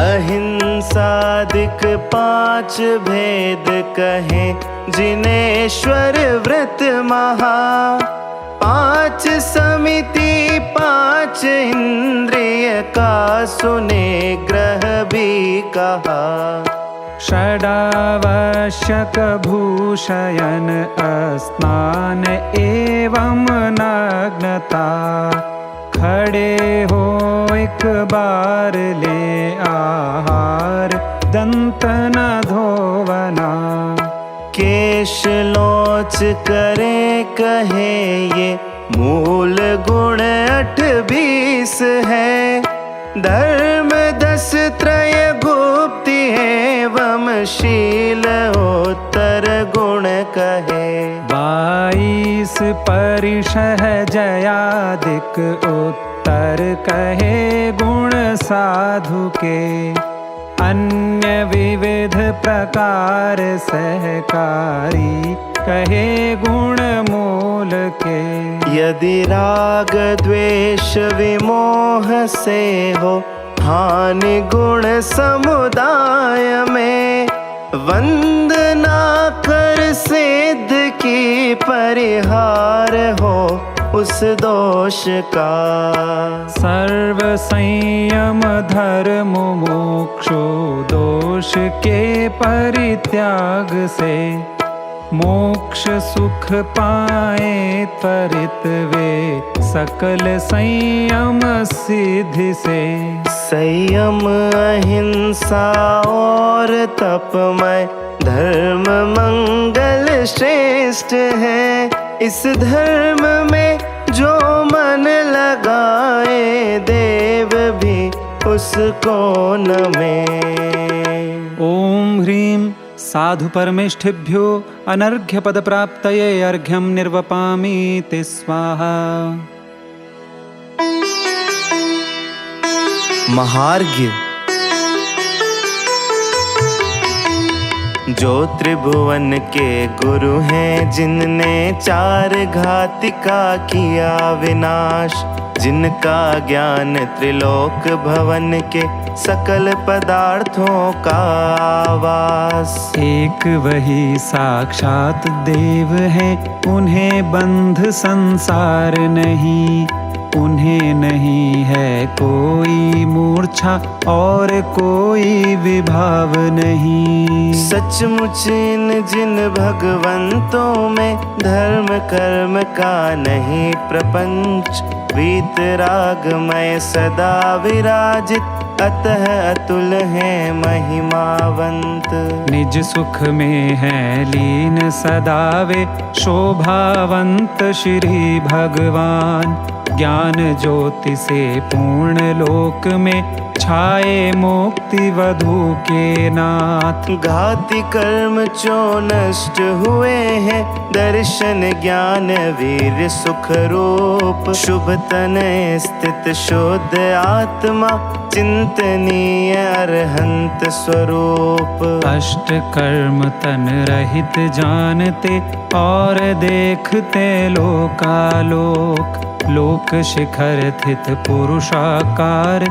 अहिंसादिक 5 भेद कहे जिनेश्वर व्रत महा, 5 समिति 5 इंद्रिय का सुने ग्रह भी कहा। षडावश्यक भूषयन स्नान एवं नग्नता, खड़े हो एक बार ले आहार दंत न धोवना। केश लोच करे कहे ये मूल गुण 28 है, धर्म 10 त्रय गुप्ति एवं शील उत्तर गुण कहे। 22 परिशह जयादिक उत्तर कहे गुण साधु के, अन्य विविध प्रकार सहकारी कहे गुण मूल के। यदि राग द्वेष विमोह से हो हानि गुण समुदाय में, वंदना कर सिद्ध की परिहार हो उस दोष का। सर्व संयम धर्म मोक्षो दोष के परित्याग से, मोक्ष सुख पाए त्वरित वे, सकल संयम सिद्धि से। संयम अहिंसा और तपमय धर्म मंगल श्रेष्ठ है। इस धर्म में जो मन लगाए, देव भी उसको नमे। ओम ह्रीं साधु परमेष्ठिभ्यो अनर्घ्य पद प्राप्तये अर्घ्यं निर्वपामीति स्वाहा। महार्घ्य जो त्रिभुवन के गुरु हैं, जिनने चार घातिका किया विनाश, जिनका ज्ञान त्रिलोक भवन के सकल पदार्थों का आवास। एक वही साक्षात देव है, उन्हें बंध संसार नहीं, उन्हें नहीं है कोई मूर्छा और कोई विभाव नहीं। सचमुच इन जिन भगवंतों में धर्म कर्म का नहीं प्रपंच, वीतरागमय सदा विराजित, अतः अतुल है महिमावंत। निज सुख में है लीन सदा वे, शोभावंत श्री भगवान। ज्ञान ज्योति से पूर्ण लोक में, छाए मुक्ति वधु के नाथ। घाति कर्म जो नष्ट हुए हैं, दर्शन ज्ञान वीर सुख रूप। शुभ तन स्थित शुद्ध आत्मा, चिंतनीय अरहंत स्वरूप। अष्ट कर्म तन रहित जानते, और देखते लोकालोक। लोक शिखर स्थित पुरुषाकार,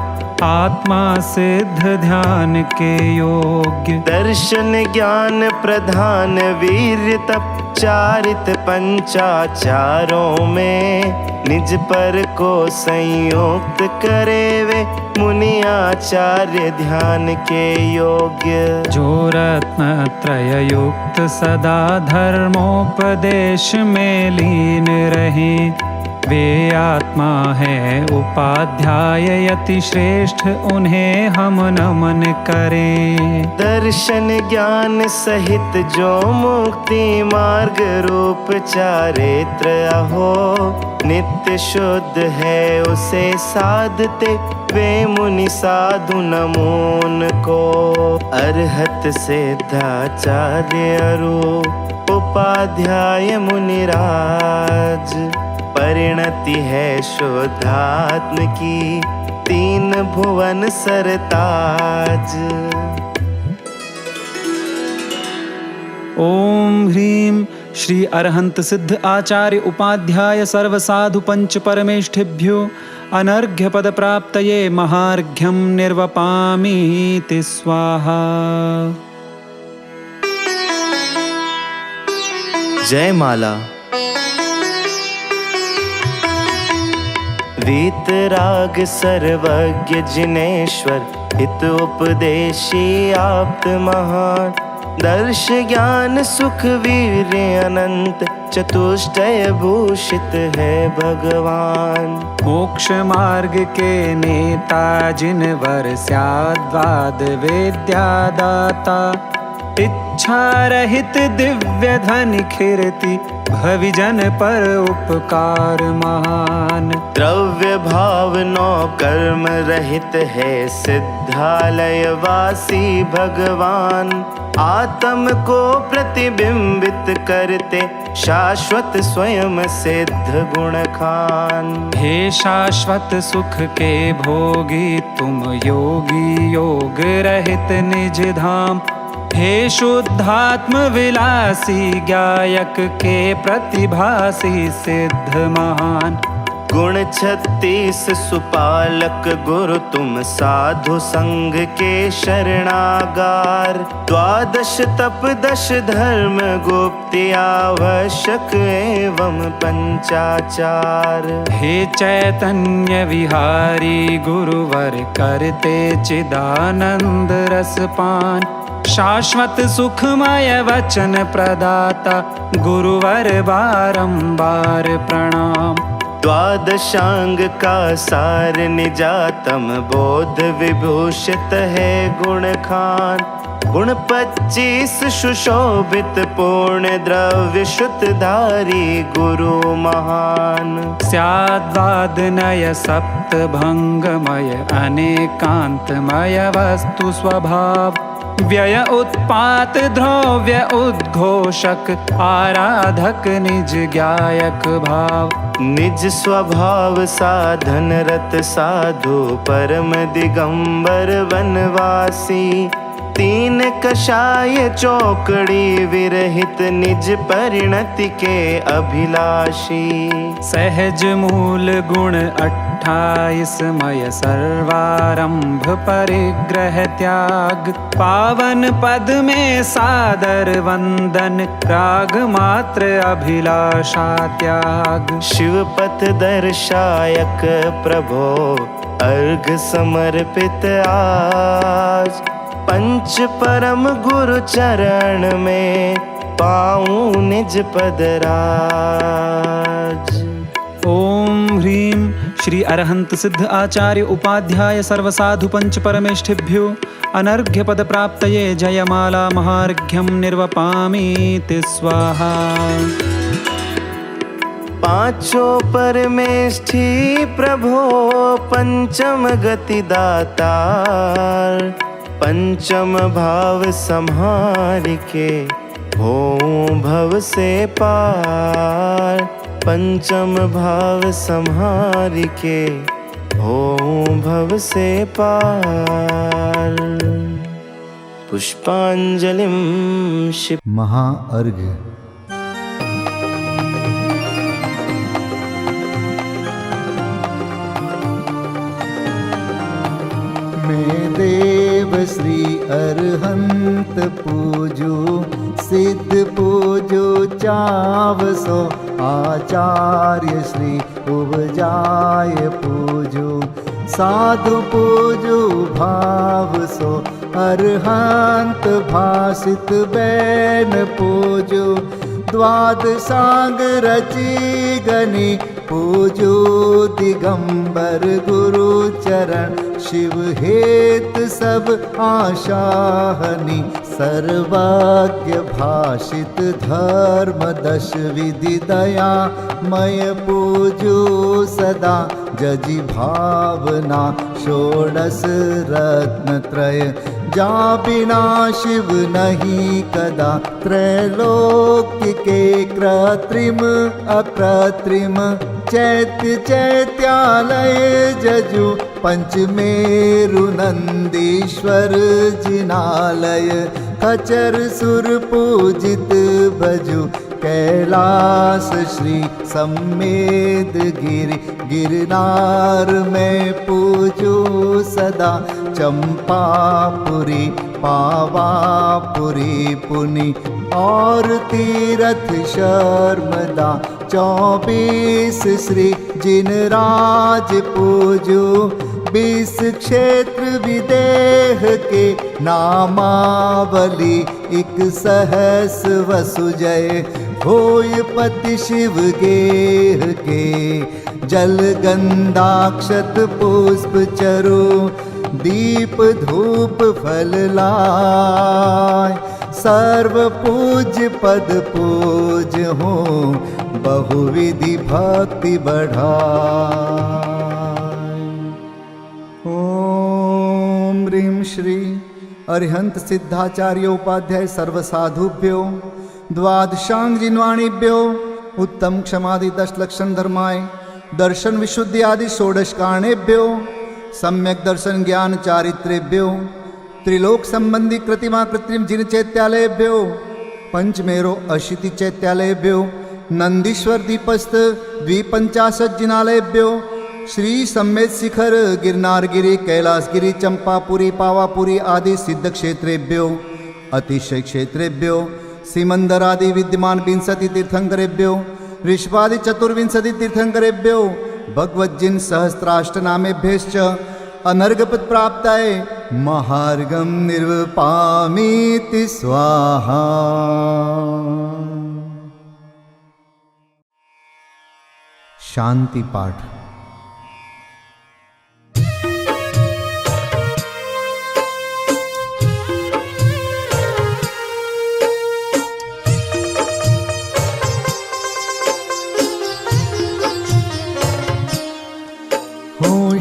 आत्मा सिद्ध ध्यान के योग्य। दर्शन ज्ञान प्रधान वीर तप, चारित पंचाचारों में। निज पर को संयुक्त करे वे, मुनि आचार्य ध्यान के योग्य। जो रत्न त्रय युक्त सदा धर्मोपदेश में लीन रहे, वे आत्मा है उपाध्याय यति श्रेष्ठ, उन्हें हम नमन करें। दर्शन ज्ञान सहित जो मुक्ति मार्ग रूप चारित्र अहो, नित्य शुद्ध है उसे साधते, वे मुनि साधु नमोन को। अरहत सिद्धाचार्य रूप उपाध्याय मुनिराज, परिणति है शुद्धात्म की, तीन भुवन सरताज। ओम ह्रीं श्री अरहंत सिद्ध आचार्य उपाध्याय सर्व साधु पंच परमेष्ठिभ्यो अनर्घ्य पद प्राप्तये महार्घ्यं निर्वपामीति स्वाहा। जय माला। वीतराग सर्वज्ञ जिनेश्वर, हित उपदेशी आप्त महान। दर्श ज्ञान सुख वीर अनंत, चतुष्टय भूषित है भगवान। मोक्ष मार्ग के नेता जिनवर स्याद्वाद विद्यादाता, इच्छा रहित दिव्य धन खिरति, भविजन पर उपकार महान। द्रव्य भाव नौ कर्म रहित है सिद्धालय वासी भगवान। आत्म को प्रतिबिंबित करते, शाश्वत स्वयं सिद्ध गुण खान। हे शाश्वत सुख के भोगी, तुम योगी योग रहित निज धाम। हे शुद्धात्म विलासी, गायक के प्रतिभासी सिद्ध महान। गुण 36 सुपालक गुरु तुम, साधु संग के शरणागार। 12 तप 10 धर्म गुप्ति, आवश्यक एवं पंचाचार। हे चैतन्य विहारी गुरुवर, करते चिदानंद रसपान। शाश्वत सुखमय वचन प्रदाता गुरुवर बारंबार प्रणाम। द्वादशांग का सार निजातम बोध विभूषित है गुण खान। गुण 25 सुशोभित पूर्ण द्रव्य शुद्धधारी गुरु महान। स्याद्वादनय सप्त भंगमय अनेकांतमय वस्तु स्वभाव। व्यय उत्पात द्रव्य उद्घोषक आराधक निज ज्ञायक भाव। निज स्वभाव साधन रत साधु परम दिगंबर वनवासी। 3 कषाय चौकड़ी विरहित निज परिणति के अभिलाषी। सहज मूल गुण 28 मय सर्वारंभ परिग्रह त्याग। पावन पद में सादर वंदन राग मात्र अभिलाषा त्याग। शिव पथ दर्शायक प्रभो अर्घ समर्पित आज। पंच परम गुरु चरण में पाऊं निज पद राज। ओम ह्रीं श्री अरहंत सिद्ध आचार्य उपाध्याय सर्वसाधु पंच परमेष्ठिभ्यो अनर्घ्य पद प्राप्तये जयमाला महार्घ्यं निर्वपामीति स्वाहा। पांचों परमेष्ठी प्रभो पंचम गति दातार। पंचम भाव संहार के हों भव से पार। पंचम भाव संहार के हों भव से पार। पुष्पांजलिं शिव महाअर्घ्य। मैं देव श्री अरहंत पूजू सिद्ध पूजू चावसो। आचार्य श्री उपजाय पूजू साधु पूजू भाव सो। अरहंत भासित बैन पूजू द्वादशांग रची गनी। पूजू दिगंबर गुरु चरण शिव हेत सब आशाहनी। सर्वज्ञ भाषित धर्म 10 विधि दया मय पूजू सदा। जजि भावना 16 रत्न त्रय जा बिना शिव नहीं कदा। त्रैलोक्य के कृत्रिम अकृत्रिम चैत्य चैत्यालय जजु। पंचमेरु नंदीश्वर जिनालय खचर सुर पूजित भजु। कैलास श्री सम्मेद गिरि गिरनार में पूजू सदा। चंपापुरी पावापुरी पुनि और तीरथ शर्मदा। 24 श्री जिनराज पूजू। 20 क्षेत्र विदेह के नामावली। 1 सहस वसुजय होय पति शिव गेह के। जल गंधाक्षत पुष्प चरु दीप धूप फल लाय। सर्व पूज्य पद पूज हो बहुविधि भक्ति बढ़ाय। ओम ह्रीं श्री अरिहंत सिद्धाचार्य उपाध्याय सर्वसाधुभ्यो द्वादशांग जिन्वाणीभ्यो उत्तम क्षमादि 10 लक्षण धर्माय दर्शन विशुद्धि आदि 16 कारणेभ्यो सम्यक दर्शन ज्ञान चारित्रेभ्यो त्रिलोक संबंधी कृतिमा कृत्रिम जिन चैत्यालयभ्यो पंचमेरो अशीति चैत्यालयभ्यो नंदीश्वर दीपस्थ 250 जिनालयभ्यो श्री सम्मेद शिखर गिरनारगिरी कैलासगिरी चंपापुरी पावापुरी आदि सिद्ध क्षेत्रेभ्यो अतिशय क्षेत्रेभ्यो सीमंदर आदि विद्यमान 20 तीर्थंकरेभ्यो ऋषभादि 24 तीर्थंकरेभ्यो भगवज्जिन सहस्त्राष्टनामेभ्यश्च अनर्घपद प्राप्ताय महार्गं निर्वपामीति स्वाहा। शांति पाठ।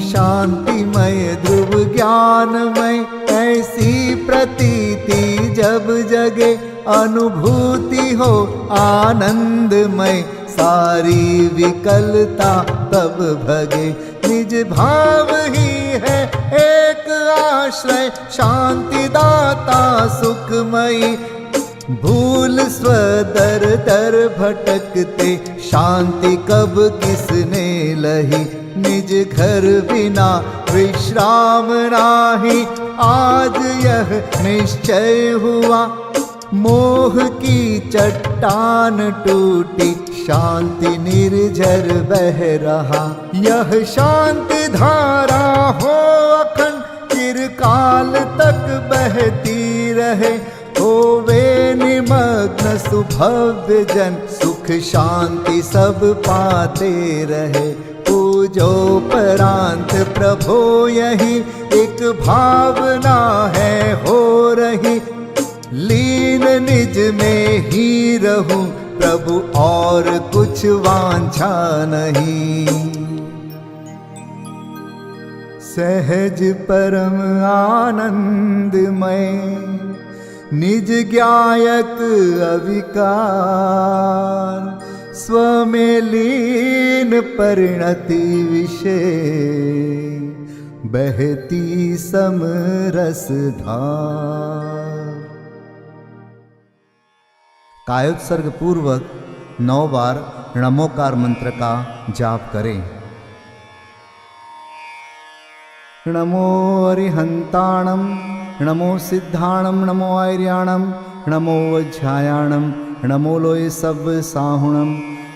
शांतिमय ध्रुव ज्ञानमय ऐसी प्रतीति जब जगे, अनुभूति हो आनंदमय सारी विकलता तब भगे। निज भाव ही है एक आश्रय शांति दाता सुखमयी, भूल स्वदर दर भटकते शांति कब किसने लही। निज घर बिना विश्राम नाही, आज यह निश्चय हुआ मोह की चट्टान टूटी, शांति निर्झर बह रहा। यह शांति धारा हो अखंड चिरकाल तक बहती रहे, होवे निमग्न सुभव्य जन सुख शांति सब पाते रहे। पूजो परांत प्रभो यही एक भावना है हो रही, लीन निज में ही रहूं प्रभु और कुछ वांछा नहीं। सहज परम आनंदमय निज ज्ञायक अविकार, स्वमें लीन परिणति विषय बहती समरस धार। कायोत्सर्ग पूर्वक 9 बार नमोकार मंत्र का जाप करें। नमो अरिहंताणं, नमो सिद्धाणं, नमो आर्याणं, नमो वज्रायाणं, नमो लोय सब साहुणं।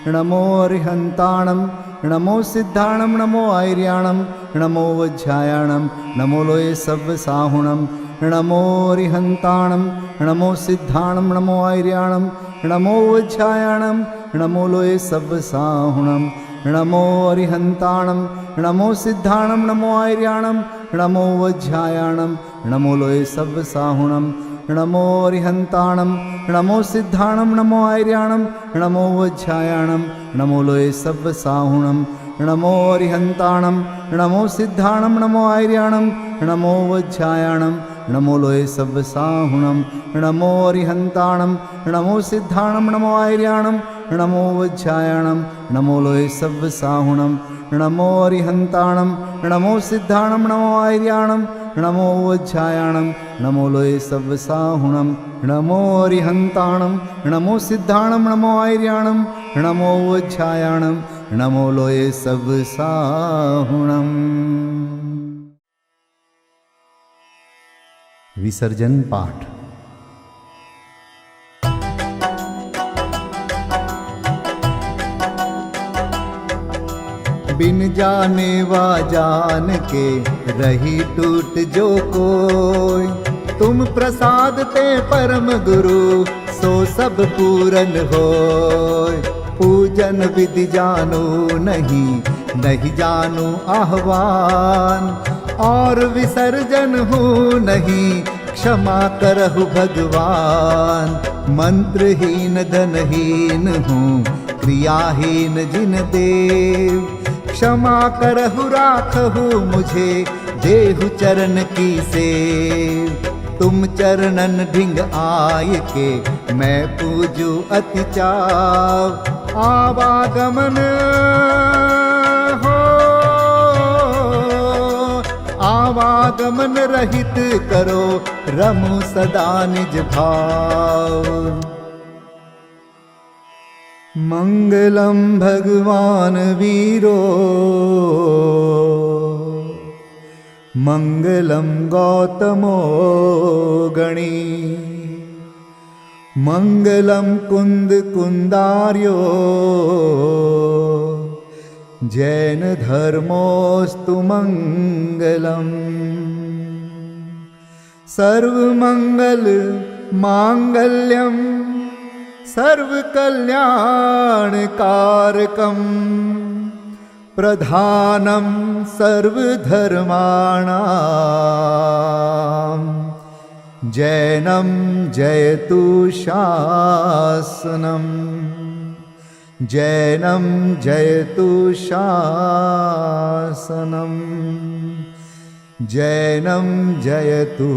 नमो अरिहंताणं, नमो सिद्धाणं, नमो आर्याणं, नमो वज्रायाणं, नमो लोय सब साहुणं। नमो अरिहंताणं, नमो सिद्धाणं, नमो आर्याणं, नमो वज्रायाणं, नमो लोय सब साहुणं। नमो अरिहंताणं, नमो सिद्धाणं, नमो आर्याणं, नमो वज्रायाणं, नमो लोय सब साहुणं। नमो अरिहंताणं, नमो सिद्धाणं, नमो आर्याणं, नमो वज्रायाणं, नमो लोय सब साहुणं। नमो अरिहंताणं, नमो सिद्धाणं, नमो आर्याणं, नमो वज्रायाणं, नमो लोय सब साहुणं। नमो अरिहंताणं, नमो सिद्धाणं, नमो आर्याणं, नमो वज्रायाणं, नमो लोय सब साहुणं। नमो अरिहंताणं, नमो सिद्धाणं, नमो आर्याणं, नमो वज्रायाणं, नमो लोय सब साहुणं। नमो अरिहंताणं, नमो सिद्धाणं, नमो आर्याणं, नमो वज्रायाणं, नमो लोय सब साहुणं। विसर्जन पाठ। बिन जाने वा जान के रही टूट जो कोई, तुम प्रसाद ते परम गुरु सो सब पूरन होय। पूजन विधि जानो नहीं, नहीं जानो आह्वान, और विसर्जन हूँ नहीं क्षमा करहु भगवान। मंत्रहीन धनहीन हूँ क्रियाहीन जिन देव, क्षमा करहु राखहु मुझे देहु चरण की सेव। तुम चरणन ढिंग आय के मैं पूजू अति चाव। आवागमन हो आवागमन रहित करो रमु सदा निज भाव। मंगलम भगवान वीरो, मंगलम गौतमो गणी, मंगलम कुंद कुंदार्यो, जैन धर्मोस्तु मंगलम। सर्वमंगल मांगल्यम सर्वकल्याणकारकम प्रधानम सर्वधर्माणां जैनं जयतु शासनम् जैनं जयतु शासनम् जैनं जयतु